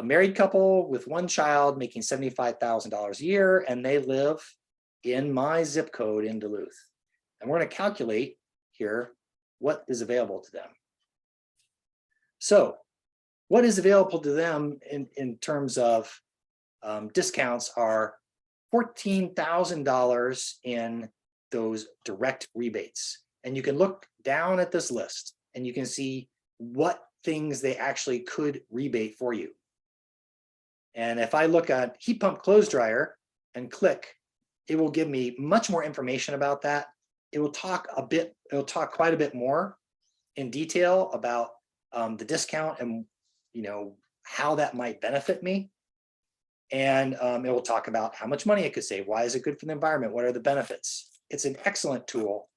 married couple with one child making $75,000 a year, and they live in my zip code in Duluth. And we're going to calculate here what is available to them. So what is available to them in terms of discounts are $14,000 in those direct rebates. And you can look down at this list and you can see what things they actually could rebate for you. And if I look at heat pump clothes dryer and click, it will give me much more information about that. It will talk quite a bit more in detail about the discount and how that might benefit me. And it will talk about how much money it could save. Why is it good for the environment? What are the benefits? It's an excellent tool.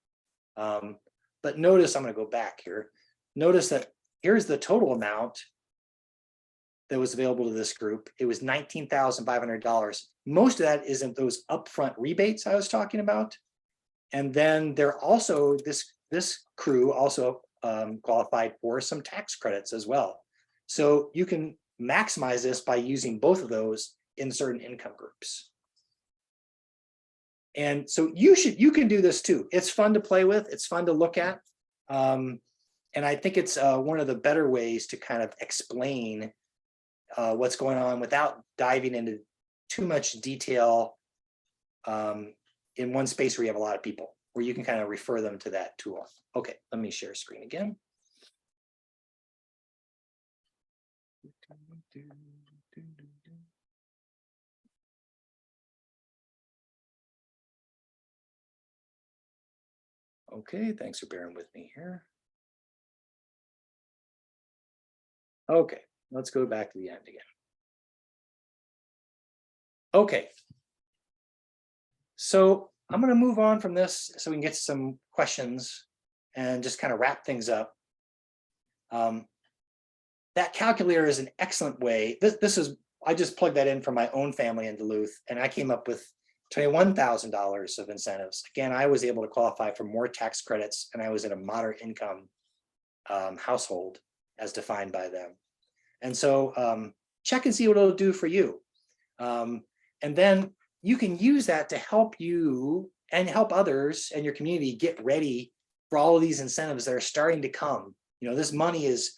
But notice, I'm going to go back here. Notice that here's the total amount that was available to this group. It was $19,500. Most of that is in those upfront rebates I was talking about. And then they're also, this crew also qualified for some tax credits as well. So you can maximize this by using both of those in certain income groups. And so you can do this too. It's fun to play with. It's fun to look at. And I think it's one of the better ways to kind of explain what's going on without diving into too much detail in one space where you have a lot of people, where you can kind of refer them to that tool. Okay, let me share screen again. Okay, thanks for bearing with me here. Okay, let's go back to the end again. Okay, so I'm going to move on from this so we can get to some questions and just kind of wrap things up. That calculator is an excellent way. I just plugged that in for my own family in Duluth, and I came up with $21,000 of incentives. Again, I was able to qualify for more tax credits, and I was in a moderate income household as defined by them. And so check and see what it'll do for you. And then you can use that to help you and help others and your community get ready for all of these incentives that are starting to come. This money is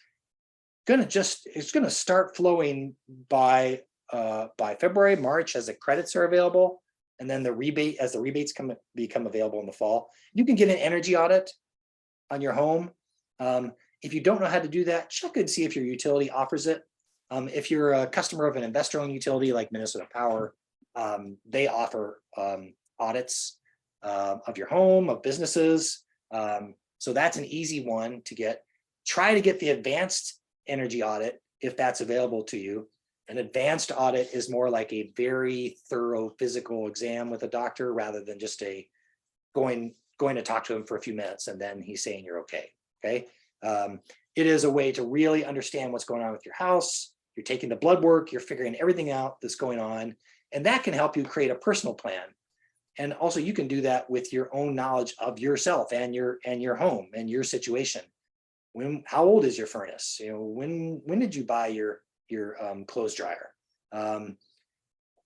going to start flowing by February, March as the credits are available. And then as the rebates become available in the fall. You can get an energy audit on your home. If you don't know how to do that, check and see if your utility offers it. If you're a customer of an investor-owned utility like Minnesota Power, they offer audits of your home, of businesses. So that's an easy one to get. Try to get the advanced energy audit if that's available to you. An advanced audit is more like a very thorough physical exam with a doctor rather than just going to talk to him for a few minutes and then he's saying you're okay. Okay. It is a way to really understand what's going on with your house. You're taking the blood work, you're figuring everything out that's going on, and that can help you create a personal plan. And also you can do that with your own knowledge of yourself and your home and your situation. How old is your furnace? When did you buy your clothes dryer?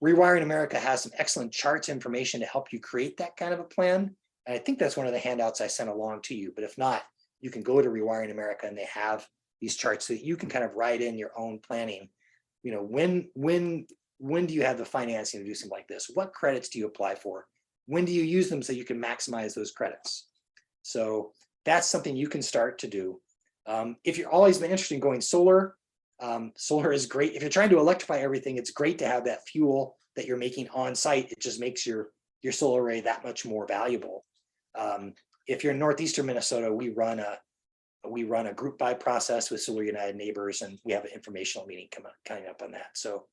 Rewiring America has some excellent charts information to help you create that kind of a plan. And I think that's one of the handouts I sent along to you. But if not, you can go to Rewiring America and they have these charts so that you can kind of write in your own planning. When do you have the financing to do something like this? What credits do you apply for? When do you use them so you can maximize those credits? So that's something you can start to do. If you've always been interested in going solar, Solar is great. If you're trying to electrify everything, it's great to have that fuel that you're making on site. It just makes your solar array that much more valuable. If you're in northeastern Minnesota, we run a group buy process with Solar United Neighbors, and we have an informational meeting coming up on that. So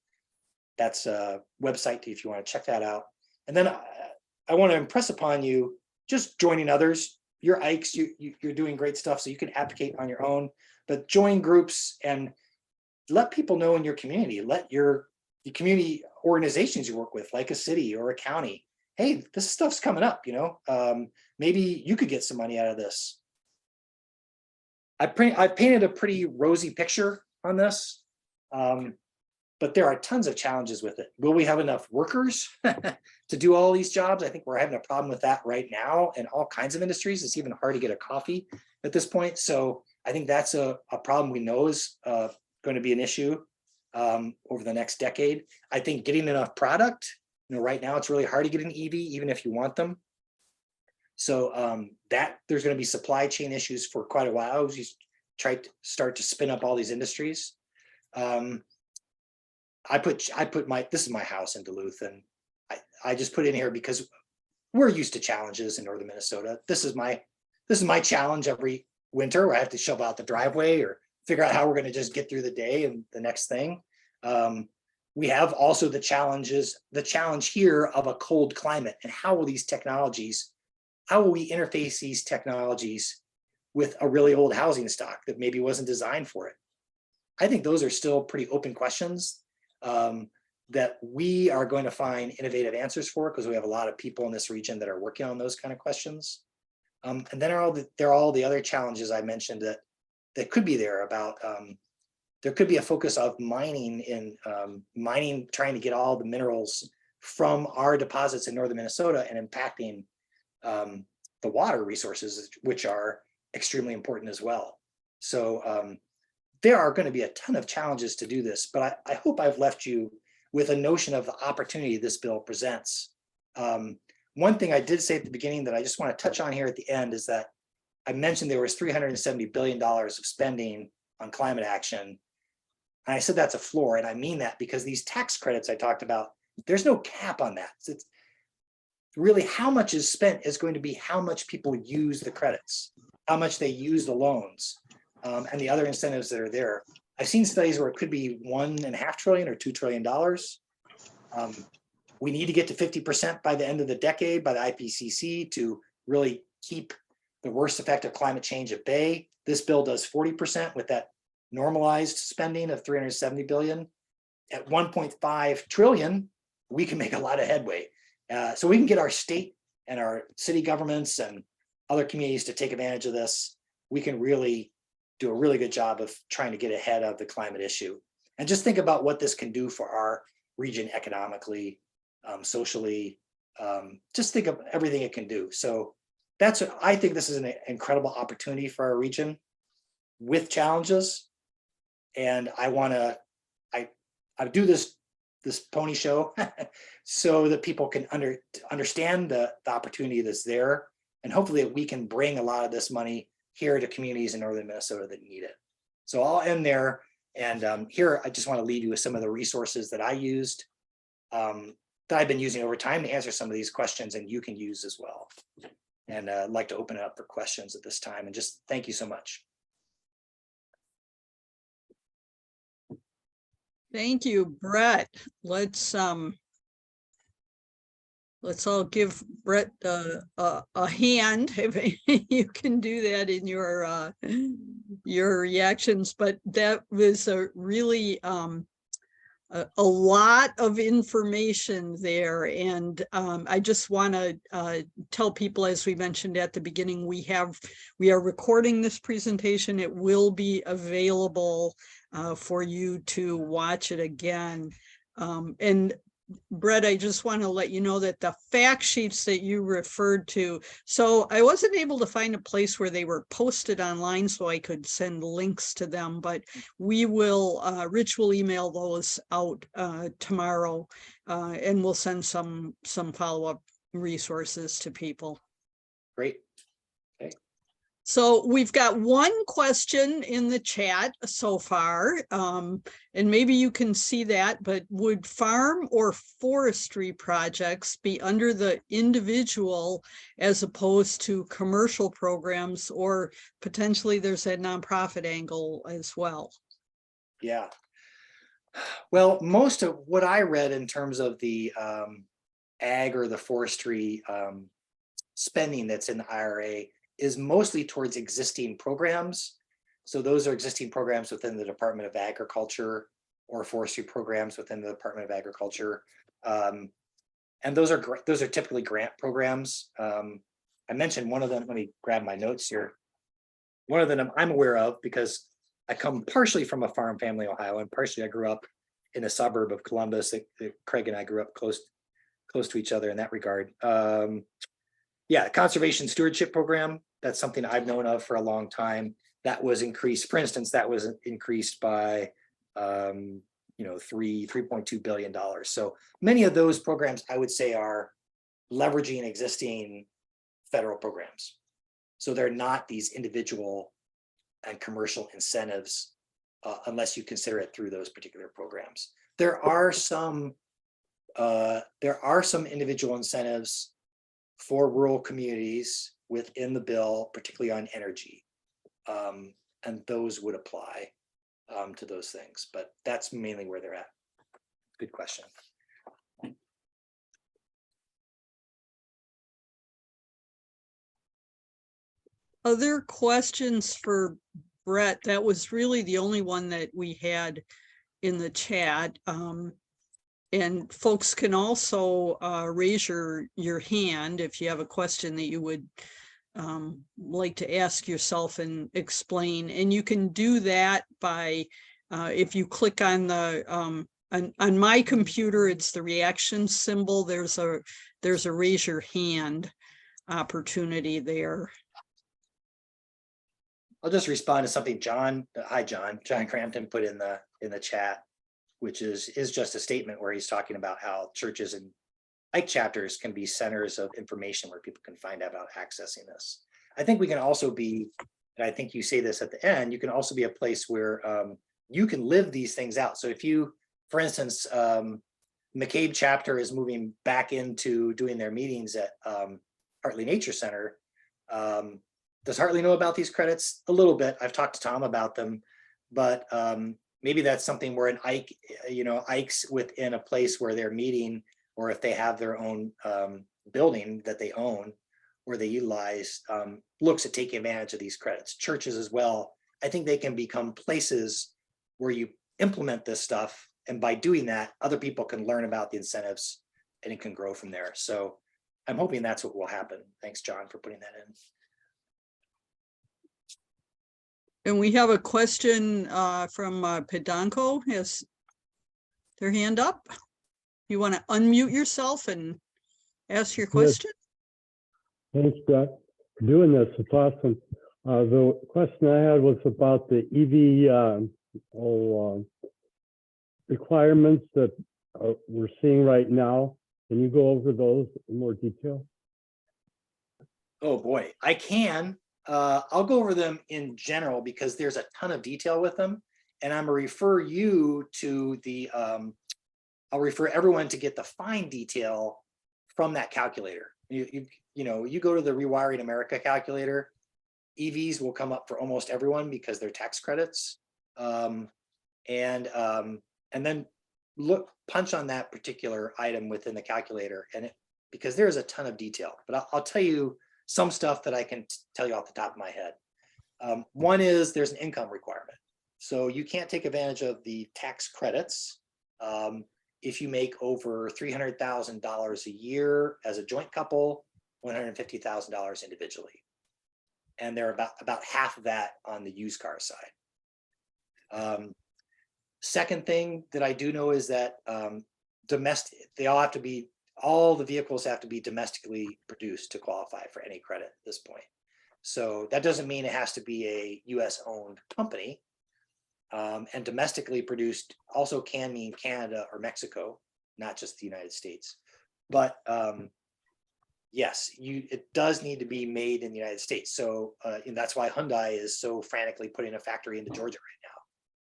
that's a website if you want to check that out. And then I want to impress upon you, just joining others. You're Ikes, you're doing great stuff, so you can advocate on your own, but join groups and let people know in your community. Let the community organizations you work with, like a city or a county, hey, this stuff's coming up, maybe you could get some money out of this. I've painted a pretty rosy picture on this, but there are tons of challenges with it. Will we have enough workers to do all these jobs? I think we're having a problem with that right now in all kinds of industries. It's even hard to get a coffee at this point. So I think that's a problem we know is going to be an issue over the next decade. I think getting enough product, right now it's really hard to get an EV, even if you want them. So that there's going to be supply chain issues for quite a while as you try to start to spin up all these industries. I put this is my house in Duluth, and I just put it in here because we're used to challenges in northern Minnesota. This is my challenge every winter, where I have to shovel out the driveway or figure out how we're going to just get through the day and the next thing. We have also the challenge here of a cold climate, and how will we interface these technologies with a really old housing stock that maybe wasn't designed for it? I think those are still pretty open questions that we are going to find innovative answers for, because we have a lot of people in this region that are working on those kind of questions. And then there are all the other challenges I mentioned that could be there about, there could be a focus of mining, trying to get all the minerals from our deposits in northern Minnesota and impacting the water resources, which are extremely important as well. So there are going to be a ton of challenges to do this, but I hope I've left you with a notion of the opportunity this bill presents. One thing I did say at the beginning that I just want to touch on here at the end is that I mentioned there was $370 billion of spending on climate action. And I said that's a floor, and I mean that because these tax credits I talked about, there's no cap on that. It's really how much is spent is going to be how much people use the credits, how much they use the loans, and the other incentives that are there. I've seen studies where it could be $1.5 trillion or $2 trillion. We need to get to 50% by the end of the decade by the IPCC to really keep the worst effect of climate change at bay. This bill does 40% with that normalized spending of $370 billion. At 1.5 trillion, we can make a lot of headway. So we can get our state and our city governments and other communities to take advantage of this. We can really do a really good job of trying to get ahead of the climate issue. And just think about what this can do for our region economically, socially. Just think of everything it can do. So that's what I think. This is an incredible opportunity for our region with challenges. And I do this pony show so that people can understand the opportunity that's there, and hopefully we can bring a lot of this money here to communities in northern Minnesota that need it. So I'll end there, and here I just want to leave you with some of the resources that I used, that I've been using over time to answer some of these questions, and you can use as well. And I'd like to open it up for questions at this time, and just thank you so much. Thank you, Bret. Let's all give Bret a hand if you can do that in your reactions. But that was a really a lot of information there, and I just want to tell people, as we mentioned at the beginning, we are recording this presentation. It will be available for you to watch it again. And Bret, I just want to let you know that the fact sheets that you referred to, so I wasn't able to find a place where they were posted online so I could send links to them, but we will, Rich will email those out tomorrow, and we'll send some follow-up resources to people. Great. Okay. So we've got one question in the chat so far, and maybe you can see that, but would farm or forestry projects be under the individual as opposed to commercial programs, or potentially there's a nonprofit angle as well? Yeah. Well, most of what I read in terms of the ag or the forestry spending that's in the IRA is mostly towards existing programs. So those are existing programs within the Department of Agriculture or forestry programs within the Department of Agriculture. And those are typically grant programs. I mentioned one of them. Let me grab my notes here. One of them I'm aware of because I come partially from a farm family, Ohio, and partially I grew up in a suburb of Columbus. Craig and I grew up close to each other in that regard. Yeah, conservation stewardship program. That's something I've known of for a long time. That was increased. For instance, that was increased by $3.2 billion. So many of those programs I would say are leveraging existing federal programs. So they're not these individual and commercial incentives unless you consider it through those particular programs. There are some individual incentives for rural communities within the bill, particularly on energy, and those would apply to those things. But that's mainly where they're at. Good question. Other questions for Bret? That was really the only one that we had in the chat. And folks can also raise your hand if you have a question that you would like to ask yourself and explain. And you can do that by if you click on the on my computer, it's the reaction symbol. There's a raise your hand opportunity there. I'll just respond to something John Crampton put in the chat, which is just a statement where he's talking about how churches and Ike chapters can be centers of information where people can find out about accessing this. I think we can also be, and I think you say this at the end, you can also be a place where you can live these things out. So if you, for instance, McCabe chapter is moving back into doing their meetings at Hartley Nature Center. Does Hartley know about these credits? A little bit. I've talked to Tom about them, but maybe that's something where an Ike, Ike's within a place where they're meeting, or if they have their own building that they own or they utilize, looks at taking advantage of these credits. Churches as well. I think they can become places where you implement this stuff. And by doing that, other people can learn about the incentives and it can grow from there. So I'm hoping that's what will happen. Thanks, John, for putting that in. And we have a question from Pedanco has their hand up. You want to unmute yourself and ask your question? Yes. Thanks, Bret, for doing this. It's awesome. The question I had was about the EV requirements that we're seeing right now. Can you go over those in more detail? Oh boy, I can. I'll go over them in general because there's a ton of detail with them, and I'm gonna refer you to the. I'll refer everyone to get the fine detail from that calculator. You go to the Rewiring America calculator. EVs will come up for almost everyone because they're tax credits, and then punch on that particular item within the calculator, and because there's a ton of detail. But I'll tell you some stuff that I can tell you off the top of my head. One is there's an income requirement. So you can't take advantage of the tax credits if you make over $300,000 a year as a joint couple, $150,000 individually. And they're about half of that on the used car side. Second thing that I do know is that all the vehicles have to be domestically produced to qualify for any credit at this point. So that doesn't mean it has to be a US owned company. And domestically produced also can mean Canada or Mexico, not just the United States. But yes, it does need to be made in the United States. So and that's why Hyundai is so frantically putting a factory into Georgia right now,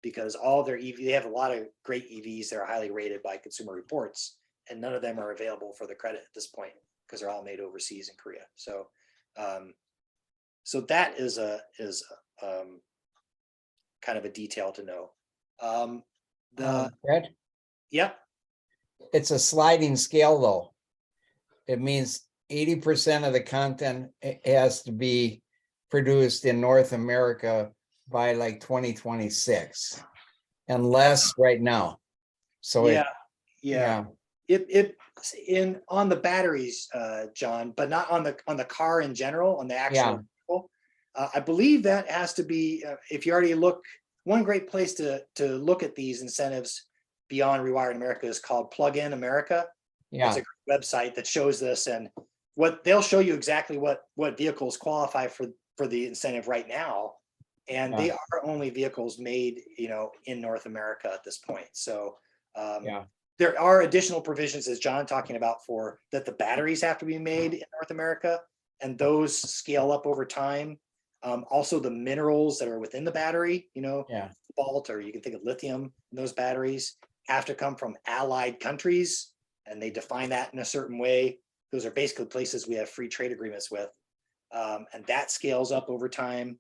because all their EV, they have a lot of great EVs that are highly rated by Consumer Reports, and none of them are available for the credit at this point because they're all made overseas in Korea. So, so that is kind of a detail to know. Brett, Yep. it's a sliding scale though. It means 80% of the content has to be produced in North America by like 2026 and less right now. So Yeah. It on the batteries, John, but not on the car in general, on the actual vehicle. I believe that has to be, if you already look, one great place to look at these incentives beyond Rewired America is called Plug In America. It's a great website that shows this, and what they'll show you exactly what vehicles qualify for the incentive right now. And they are only vehicles made, in North America at this point. So there are additional provisions, as John talking about, for that the batteries have to be made in North America, and those scale up over time. Also the minerals that are within the battery, cobalt, or you can think of lithium in those batteries, have to come from allied countries, and they define that in a certain way. Those are basically places we have free trade agreements with, and that scales up over time.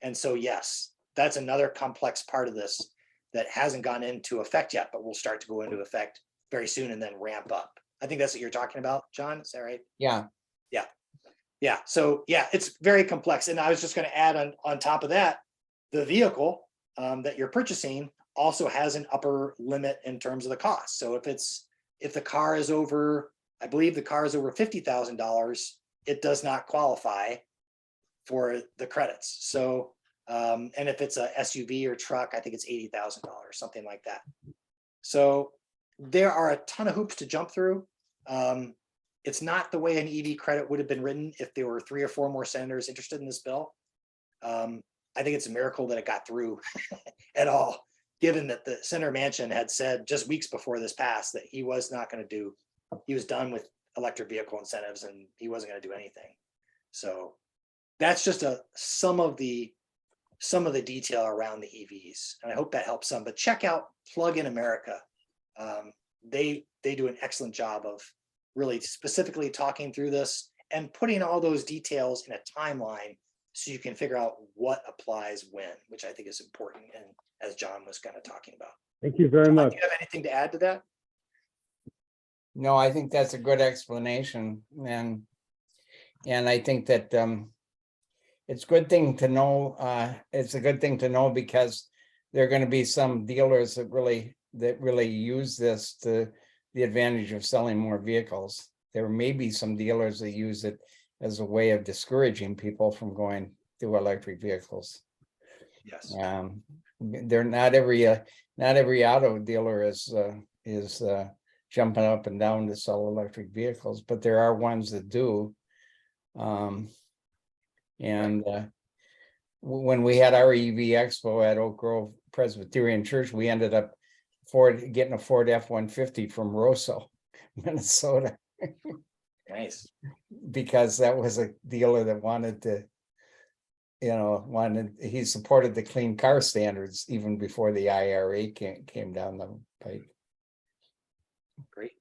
And so, yes, that's another complex part of this that hasn't gone into effect yet, but will start to go into effect very soon and then ramp up. I think that's what you're talking about, John. Is that right? Yeah. Yeah. So yeah, it's very complex. And I was just going to add on top of that, the vehicle that you're purchasing also has an upper limit in terms of the cost. So if the car is over, I believe the car is over $50,000, it does not qualify for the credits. So, and if it's a SUV or truck, I think it's $80,000, something like that. So there are a ton of hoops to jump through. It's not the way an EV credit would have been written if there were 3 or 4 more senators interested in this bill. I think it's a miracle that it got through at all, given that the Senator Manchin had said just weeks before this passed that he was not going to do, he was done with electric vehicle incentives and he wasn't going to do anything. So that's just some of the detail around the EVs, and I hope that helps some. But check out Plug In America. They do an excellent job of really specifically talking through this and putting all those details in a timeline so you can figure out what applies when, which I think is important. And as John was kind of talking about. Thank you very John, much. do you have anything to add to that? No, I think that's a good explanation. And I think that it's a good thing to know. It's a good thing to know because there are going to be some dealers that really use this to the advantage of selling more vehicles. There may be some dealers that use it as a way of discouraging people from going to electric vehicles. Yes. They're not every auto dealer is jumping up and down to sell electric vehicles, but there are ones that do. When we had our EV Expo at Oak Grove Presbyterian Church, we ended up getting a Ford F-150 from Roseau, Minnesota. Nice. Because that was a dealer that wanted to, he supported the clean car standards even before the IRA came down the pipe. Great.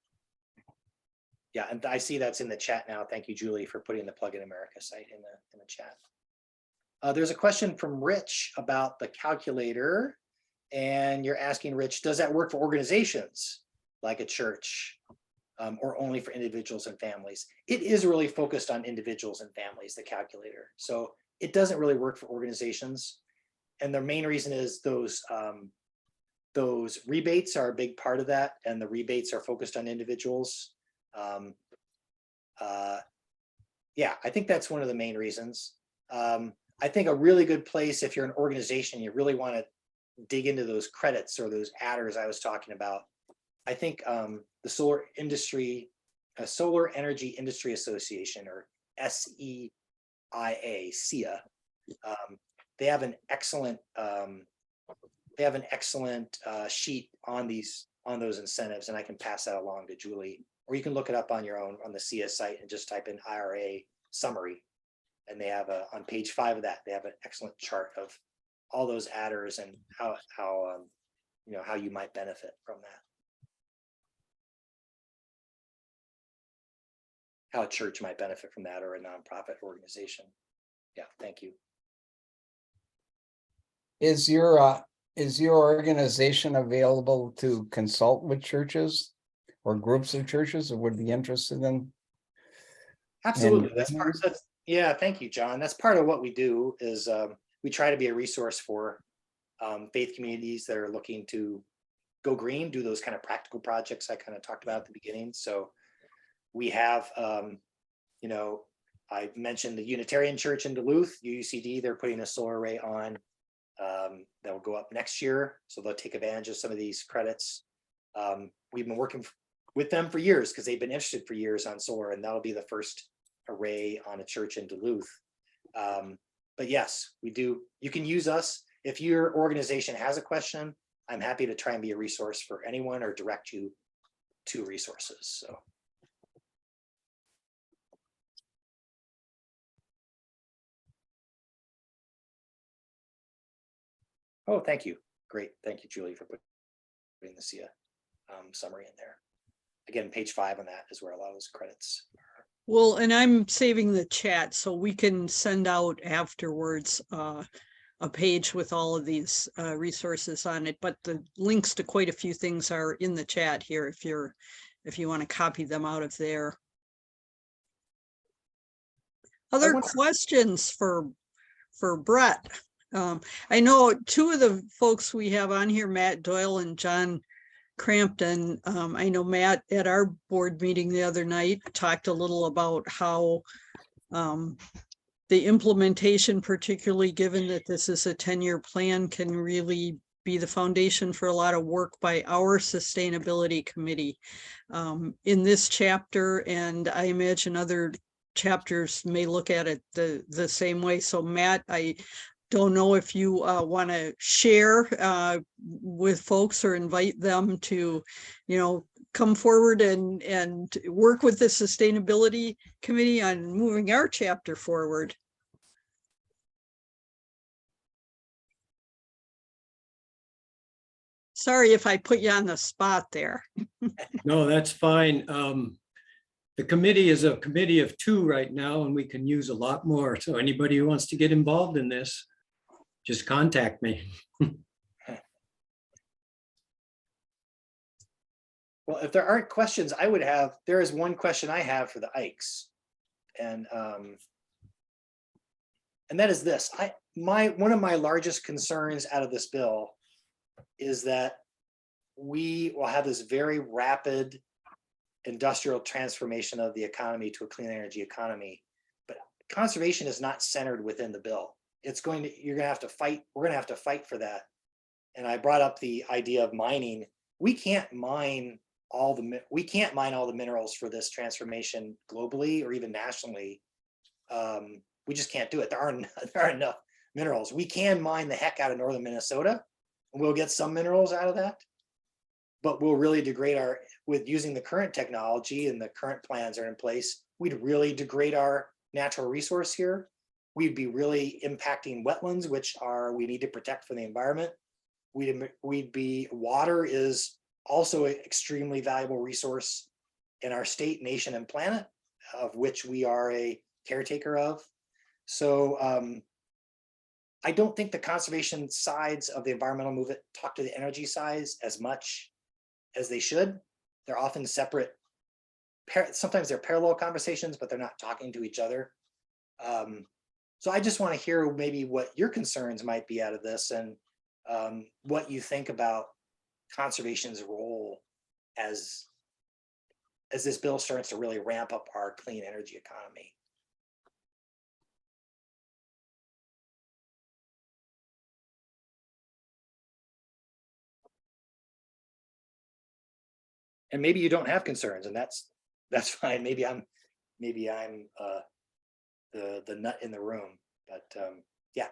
Yeah, and I see that's in the chat now. Thank you, Julie, for putting the Plug in America site in the chat. There's a question from Rich about the calculator. And you're asking, Rich, does that work for organizations like a church or only for individuals and families? It is really focused on individuals and families, the calculator. So it doesn't really work for organizations. And the main reason is those rebates are a big part of that. And the rebates are focused on individuals. Yeah, I think that's one of the main reasons. I think a really good place, if you're an organization, you really want to dig into those credits or those adders I was talking about. I think the Solar Energy Industry Association, or SEIA, they have an excellent sheet on those incentives, and I can pass that along to Julie or you can look it up on your own on the CS site and just type in IRA summary. And they have on page 5 of that, they have an excellent chart of all those adders and how you might benefit from that. How a church might benefit from that, or a nonprofit organization. Yeah, thank you. Is your organization available to consult with churches or groups of churches that would be interested in? Absolutely. And- That's part of, yeah, thank you, John. That's part of what we do is we try to be a resource for faith communities that are looking to go green, do those kind of practical projects I kind of talked about at the beginning. So we have, I mentioned the Unitarian Church in Duluth, UUCD, they're putting a solar array on that will go up next year. So they'll take advantage of some of these credits. We've been working with them for years because they've been interested for years on solar, and that'll be the first array on a church in Duluth. But yes, we do. You can use us. If your organization has a question, I'm happy to try and be a resource for anyone or direct you to resources. So. Oh, thank you. Great. Thank you, Julie, for putting the SIA summary in there. Again, page 5 on that is where a lot of those credits are. Well, and I'm saving the chat so we can send out afterwards a page with all of these resources on it, but the links to quite a few things are in the chat here if you want to copy them out of there. Other questions for Bret? I know 2 of the folks we have on here, Matt Doyle and John Crampton. I know Matt at our board meeting the other night talked a little about how the implementation, particularly given that this is a 10-year plan, can really be the foundation for a lot of work by our sustainability committee in this chapter. And I imagine other chapters may look at it the same way. So Matt, I don't know if you want to share with folks or invite them to, come forward and work with the sustainability committee on moving our chapter forward. Sorry if I put you on the spot there. No, that's fine. The committee is a committee of 2 right now, and we can use a lot more. So anybody who wants to get involved in this, just contact me. Well, if there aren't questions, there is one question I have for the Ikes. And that is this. One of my largest concerns out of this bill is that we will have this very rapid industrial transformation of the economy to a clean energy economy, but conservation is not centered within the bill. We're going to have to fight for that. And I brought up the idea of mining. We can't mine all the minerals for this transformation globally or even nationally. We just can't do it. There aren't enough minerals. We can mine the heck out of northern Minnesota, and we'll get some minerals out of that, but we'll really degrade with using the current technology and the current plans are in place, we'd really degrade our natural resource here. We'd be really impacting wetlands, which we need to protect for the environment. Water is also an extremely valuable resource in our state, nation, and planet, of which we are a caretaker of. So I don't think the conservation sides of the environmental movement talk to the energy sides as much as they should. They're often separate. Sometimes they're parallel conversations, but they're not talking to each other. So I just want to hear maybe what your concerns might be out of this and what you think about conservation's role as this bill starts to really ramp up our clean energy economy. And maybe you don't have concerns, and that's fine. Maybe I'm the nut in the room, but yeah.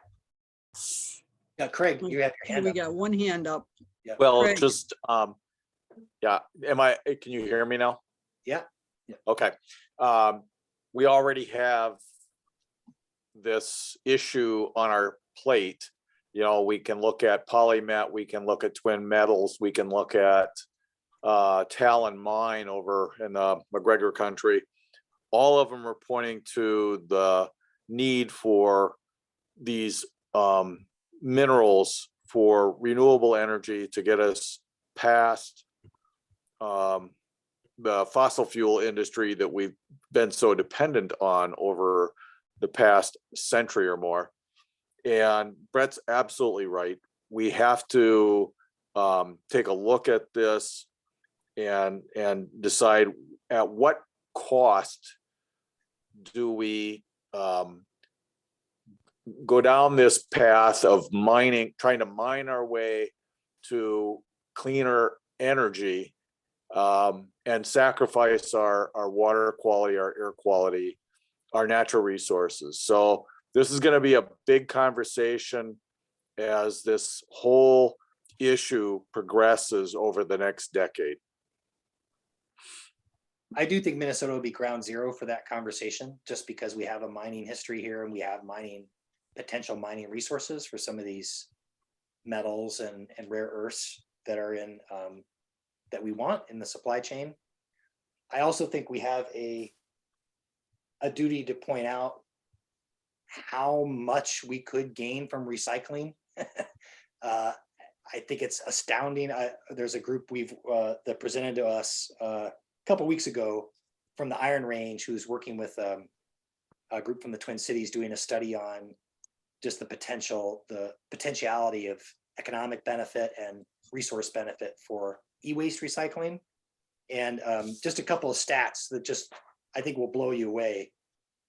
Craig, you have your hand We up. got one hand up. Yeah. Well, Craig. just, yeah, can you hear me now? Yeah. Okay. We already have this issue on our plate. You know, we can look at polymet, we can look at twin metals, we can look at Talon Mine over in the McGregor country. All of them are pointing to the need for these minerals for renewable energy to get us past the fossil fuel industry that we've been so dependent on over the past century or more. And Brett's absolutely right. We have to take a look at this and decide at what cost do we go down this path of mining, trying to mine our way to cleaner energy, and sacrifice our water quality, our air quality, our natural resources. So this is going to be a big conversation as this whole issue progresses over the next decade. I do think Minnesota will be ground zero for that conversation, just because we have a mining history here and we have potential mining resources for some of these metals and rare earths that are in that we want in the supply chain. I also think we have a duty to point out how much we could gain from recycling. I think it's astounding. There's a group that presented to us a couple weeks ago from the Iron Range, who's working with a group from the Twin Cities doing a study on just the potentiality of economic benefit and resource benefit for e-waste recycling. And just a couple of stats that just I think will blow you away.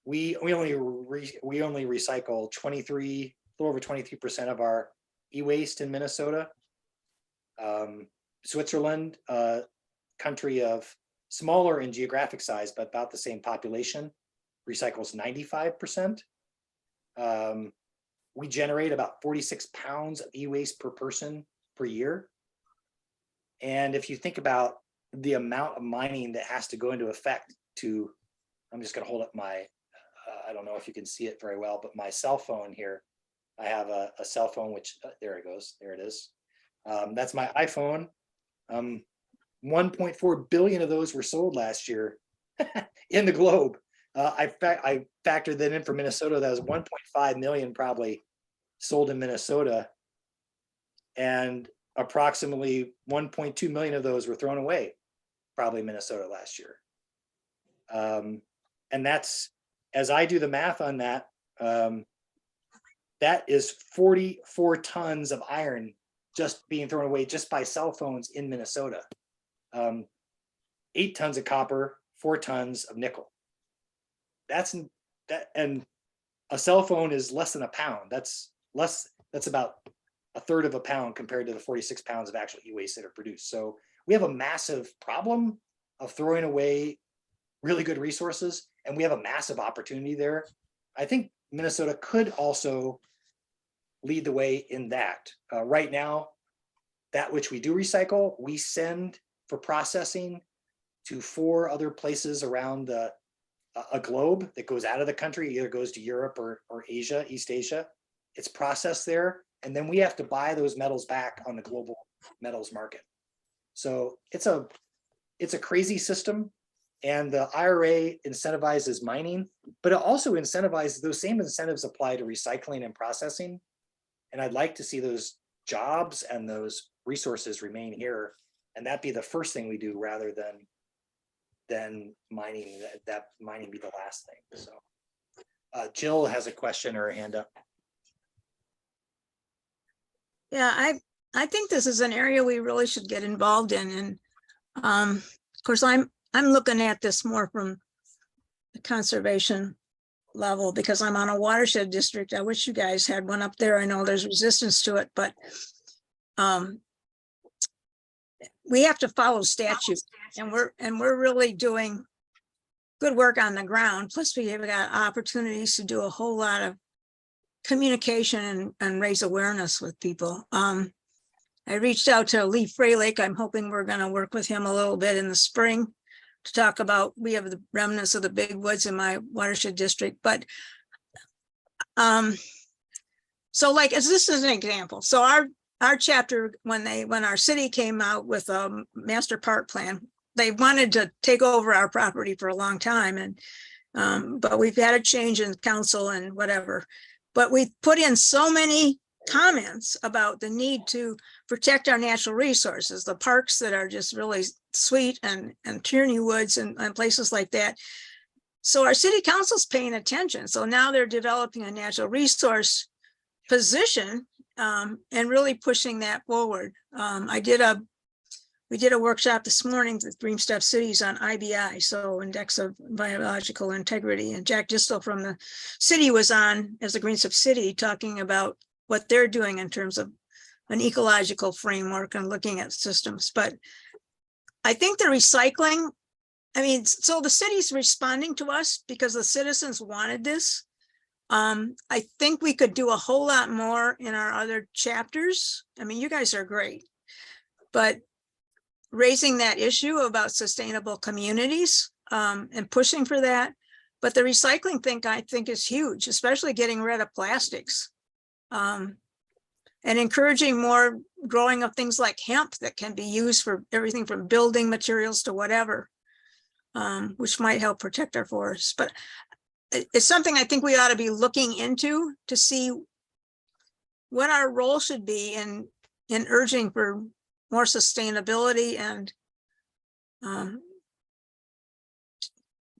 We only recycle a little over 23% of our e-waste in Minnesota. Switzerland, country of smaller in geographic size, but about the same population, recycles 95%. We generate about 46 pounds of e-waste per person per year. And if you think about the amount of mining that has to go into effect to, I'm just going to hold up my, I don't know if you can see it very well, but my cell phone here, I have a cell phone, which there it goes. There it is. That's my iPhone. 1.4 billion of those were sold last year in the globe. I factored that in for Minnesota. That was 1.5 million probably sold in Minnesota. And approximately 1.2 million of those were thrown away, probably in Minnesota last year. And that's, as I do the math on that, that is 44 tons of iron just being thrown away just by cell phones in Minnesota. 8 tons of copper, 4 tons of nickel. That's and a cell phone is less than a pound. That's about a third of a pound compared to the 46 pounds of actual e-waste that are produced. So we have a massive problem of throwing away really good resources, and we have a massive opportunity there. I think Minnesota could also lead the way in that. Right now, that which we do recycle, we send for processing to 4 other places around a globe that goes out of the country, either goes to Europe or Asia, East Asia. It's processed there, and then we have to buy those metals back on the global metals market. So it's a crazy system, and the IRA incentivizes mining, but it also incentivizes, those same incentives apply to recycling and processing. And I'd like to see those jobs and those resources remain here, and that be the first thing we do rather than mining, that mining be the last thing. So Jill has a question or a hand up. Yeah, I think this is an area we really should get involved in. And of course, I'm looking at this more from the conservation level because I'm on a watershed district. I wish you guys had one up there. I know there's resistance to it, but we have to follow statute, and we're really doing good work on the ground. Plus, we have got opportunities to do a whole lot of communication and raise awareness with people. I reached out to Lee Freilick. I'm hoping we're going to work with him a little bit in the spring to talk about, we have the remnants of the big woods in my watershed district, but so like, as this is an example, so our chapter, when our city came out with a master park plan, they wanted to take over our property for a long time, and but we've had a change in council and whatever. But we put in so many comments about the need to protect our natural resources, the parks that are just really sweet, and Tierney Woods and places like that. So our city council's paying attention. So now they're developing a natural resource position and really pushing that forward. We did a workshop this morning with Green Step Cities on IBI, so Index of Biological Integrity, and Jack Distel from the city was on as a Green Step City talking about what they're doing in terms of an ecological framework and looking at systems. But I think the recycling, I mean, so the city's responding to us because the citizens wanted this. I think we could do a whole lot more in our other chapters. I mean, you guys are great, but raising that issue about sustainable communities and pushing for that. But the recycling thing, I think, is huge, especially getting rid of plastics and encouraging more growing of things like hemp that can be used for everything from building materials to whatever, which might help protect our forests. But it's something I think we ought to be looking into to see what our role should be in urging for more sustainability and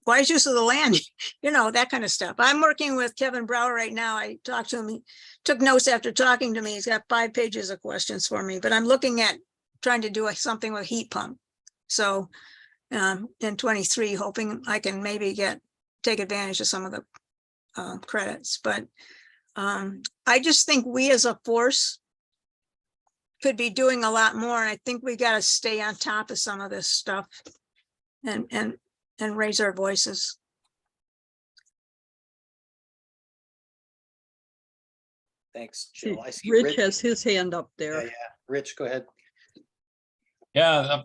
wise use of the land, you know, that kind of stuff. I'm working with Kevin Brower right now. I talked to him, he took notes after talking to me. He's got 5 pages of questions for me, but I'm looking at trying to do something with heat pump. So in 23, hoping I can maybe take advantage of some of the credits. But I just think we as a force could be doing a lot more. And I think we got to stay on top of some of this stuff and raise our voices. Thanks, Jill. I see Rich has his hand up there. Yeah, Rich, go ahead. Yeah,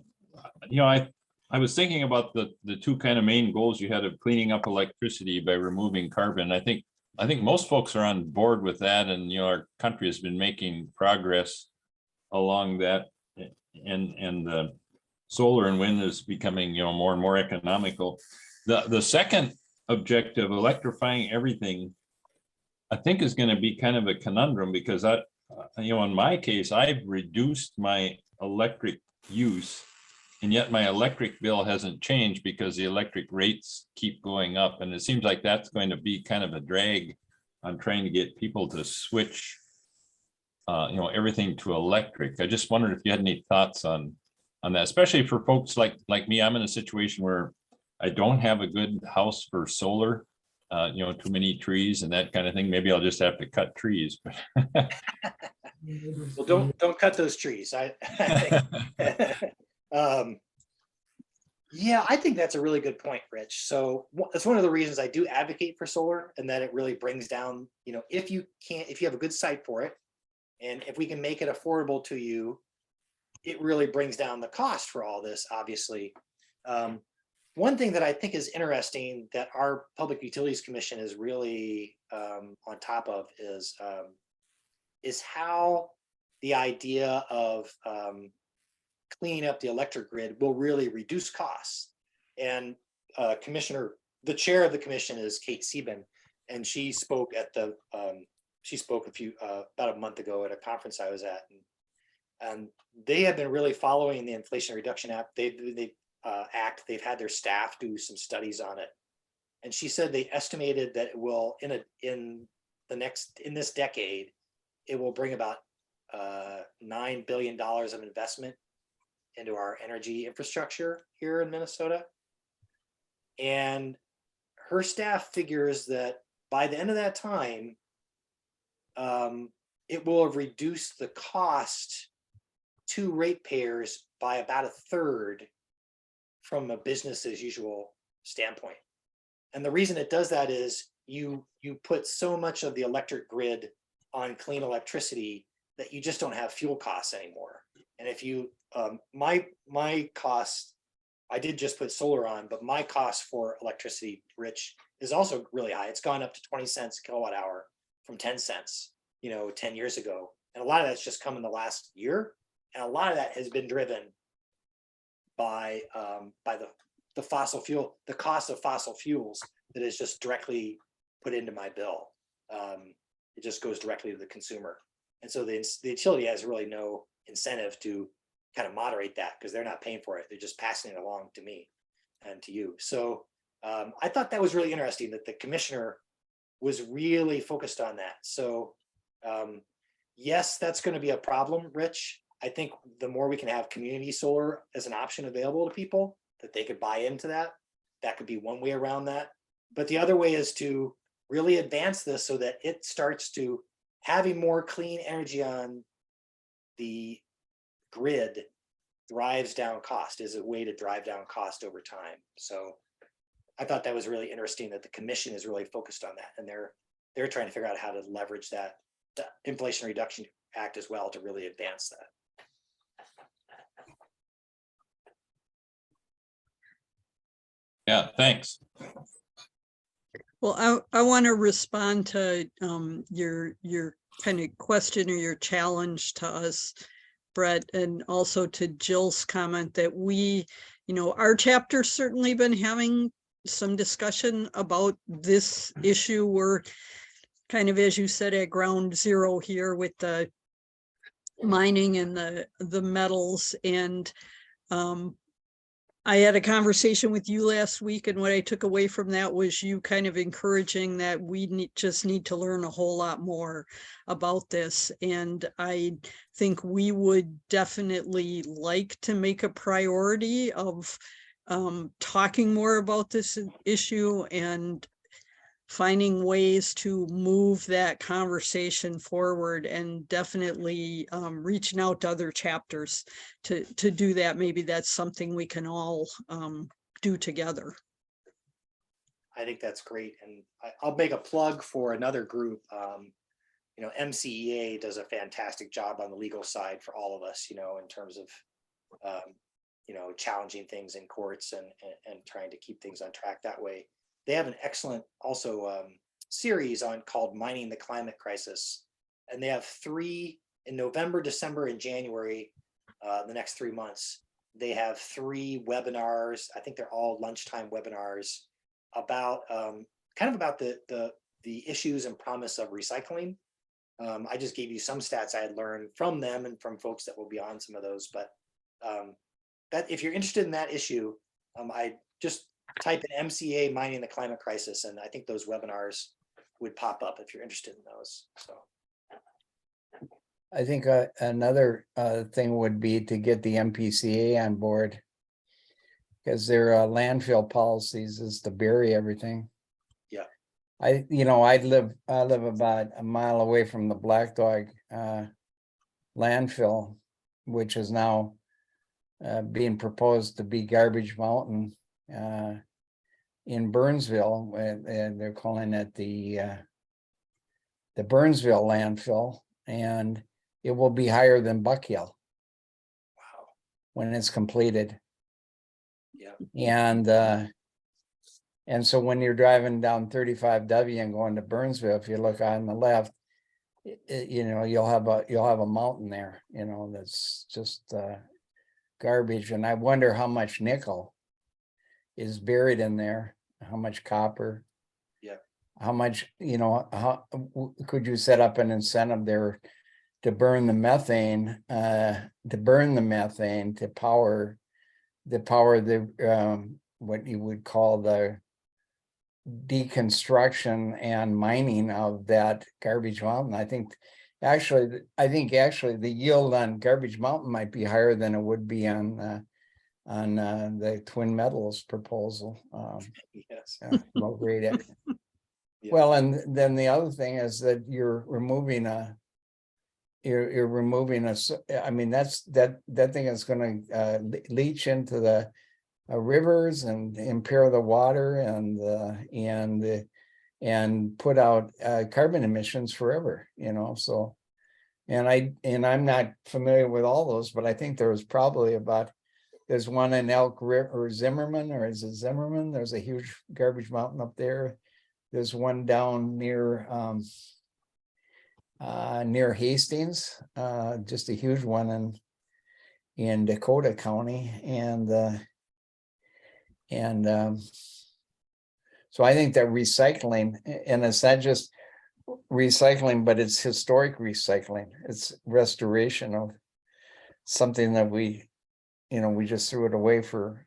I was thinking about the two kind of main goals you had of cleaning up electricity by removing carbon. I think most folks are on board with that, and our country has been making progress along that, and solar and wind is becoming more and more economical. The second objective, electrifying everything, I think is going to be kind of a conundrum, because in my case, I've reduced my electric use, and yet my electric bill hasn't changed because the electric rates keep going up. And it seems like that's going to be kind of a drag on trying to get people to switch everything to electric. I just wondered if you had any thoughts on that, especially for folks like me. I'm in a situation where I don't have a good house for solar, too many trees and that kind of thing. Maybe I'll just have to cut trees. Well, don't cut those trees. I think. Yeah, I think that's a really good point, Rich. So that's one of the reasons I do advocate for solar, and that it really brings down, if you have a good site for it, and if we can make it affordable to you, it really brings down the cost for all this, obviously. One thing that I think is interesting that our Public Utilities Commission is really on top of is how the idea of cleaning up the electric grid will really reduce costs. And the chair of the commission is Kate Sieben, and she spoke at about a month ago at a conference I was at, and they have been really following the Inflation Reduction Act. They've had their staff do some studies on it, and she said they estimated that it will in this decade, it will bring about $9 billion of investment into our energy infrastructure here in Minnesota. And her staff figures that by the end of that time, it will have reduced the cost to ratepayers by about 1/3 from a business as usual standpoint. And the reason it does that is you put so much of the electric grid on clean electricity that you just don't have fuel costs anymore. And if you, my costs I did just put solar on, but my cost for electricity, Rich, is also really high. It's gone up to 20 cents a kilowatt hour from 10 cents, 10 years ago. And a lot of that's just come in the last year. And a lot of that has been driven by the fossil fuel, the cost of fossil fuels that is just directly put into my bill. It just goes directly to the consumer. And so the utility has really no incentive to kind of moderate that because they're not paying for it. They're just passing it along to me and to you. So I thought that was really interesting that the commissioner was really focused on that. So yes, that's going to be a problem, Rich. I think the more we can have community solar as an option available to people, that they could buy into that, that could be one way around that. But the other way is to really advance this so that it starts to having more clean energy on the grid drives down cost, is a way to drive down cost over time. So I thought that was really interesting that the commission is really focused on that, and they're trying to figure out how to leverage that, the Inflation Reduction Act as well, to really advance that. Yeah, thanks. Well, I want to respond to your kind of question or your challenge to us, Bret, and also to Jill's comment that we, our chapter's certainly been having some discussion about this issue. We're kind of, as you said, at ground zero here with the mining and the metals. And I had a conversation with you last week, and what I took away from that was you kind of encouraging that we just need to learn a whole lot more about this. And I think we would definitely like to make a priority of talking more about this issue and finding ways to move that conversation forward, and definitely reaching out to other chapters to do that. Maybe that's something we can all do together. I think that's great. And I'll make a plug for another group. MCEA does a fantastic job on the legal side for all of us, in terms of, challenging things in courts and trying to keep things on track that way. They have an excellent also series called Mining the Climate Crisis. And they have 3 in November, December, and January, the next 3 months. They have 3 webinars. I think they're all lunchtime webinars about kind of about the issues and promise of recycling. I just gave you some stats I had learned from them and from folks that will be on some of those. But that if you're interested in that issue, I just type in MCA Mining the Climate Crisis, and I think those webinars would pop up if you're interested in those. So I think another thing would be to get the MPCA on board, because their landfill policies is to bury everything. Yeah. I live about a mile away from the Black Dog landfill, which is now being proposed to be Garbage Mountain in Burnsville, and they're calling it the Burnsville landfill, and it will be higher than Buck Hill. Wow. When it's completed. Yeah. And so when you're driving down 35W and going to Burnsville, if you look on the left, you'll have a mountain there, that's just garbage. And I wonder how much nickel is buried in there, how much copper. Yeah. How much, how could you set up an incentive there to burn the methane, to power the what you would call the deconstruction and mining of that Garbage Mountain. I think actually the yield on Garbage Mountain might be higher than it would be on the Twin Metals proposal. Yes. Low grade. Yeah. Well, and then the other thing is that you're removing a. I mean, that thing is going to leach into the rivers and impair the water and put out carbon emissions forever. So, and I'm not familiar with all those, but I think there was probably about There's one in Elk River or Zimmerman, or is it Zimmerman? There's a huge garbage mountain up there. There's one down near near Hastings, just a huge one in Dakota County, and so I think that recycling, and it's not just recycling, but it's historic recycling. It's restoration of something that we just threw it away for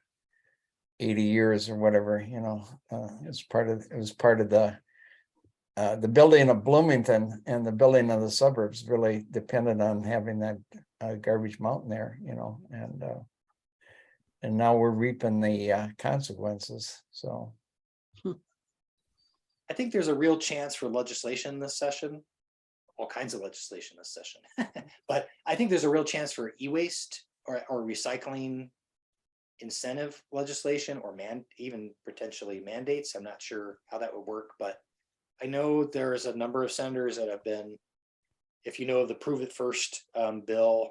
80 years or whatever, it was part of the building of Bloomington, and the building of the suburbs really depended on having that garbage mountain there, and now we're reaping the consequences. So I think there's a real chance for legislation this session, all kinds of legislation this session. But I think there's a real chance for e-waste or recycling incentive legislation, or even potentially mandates. I'm not sure how that would work, but I know there's a number of senators that have been, if you know the Prove It First bill,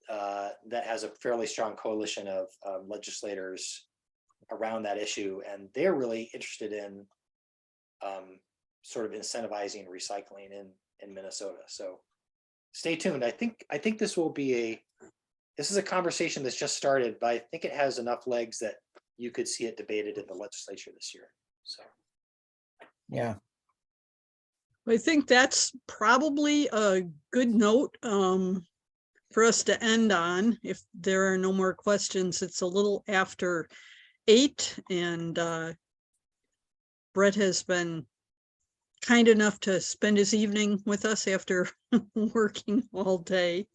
that has a fairly strong coalition of legislators around that issue, and they're really interested in sort of incentivizing recycling in Minnesota. So stay tuned. I think this will be this is a conversation that's just started, but I think it has enough legs that you could see it debated in the legislature this year. So yeah. I think that's probably a good note for us to end on. If there are no more questions, it's a little after 8, and Bret has been kind enough to spend his evening with us after working all day.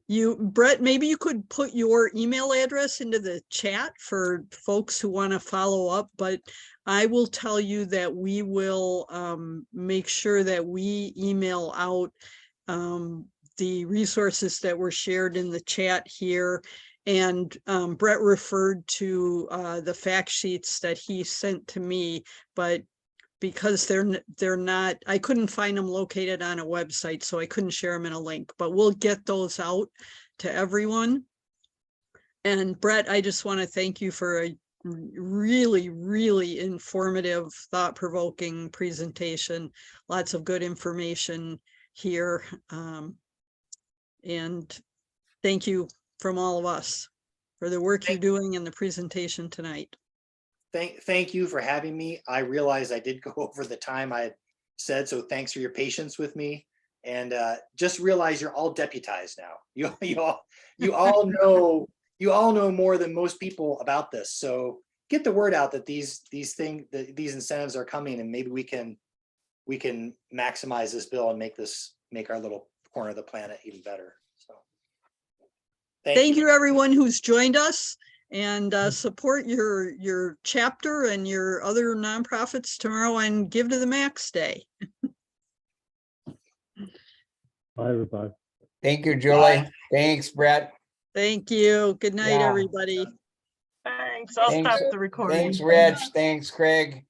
Bret, maybe you could put your email address into the chat for folks who want to follow up, but I will tell you that we will make sure that we email out the resources that were shared in the chat here. And Bret referred to the fact sheets that he sent to me, but because they're not, I couldn't find them located on a website, so I couldn't share them in a link, but we'll get those out to everyone. And Bret, I just want to thank you for a really, really informative, thought-provoking presentation. Lots of good information here. And thank you from all of us for the work you're doing and the presentation tonight. Thank you for having me. I realize I did go over the time I had said, so thanks for your patience with me. And just realize you're all deputized now. You all know more than most people about this. So get the word out that these incentives are coming, and maybe we can maximize this bill and make our little corner of the planet even better. So thank you everyone who's joined us, and support your chapter and your other nonprofits tomorrow and Give to the Max Day. Bye, everybody. Thank you, Julie. Bye. Thanks, Bret. Thank you. Good night, everybody. Thanks. I'll stop the recording. Thanks, Rich. Thanks, Craig.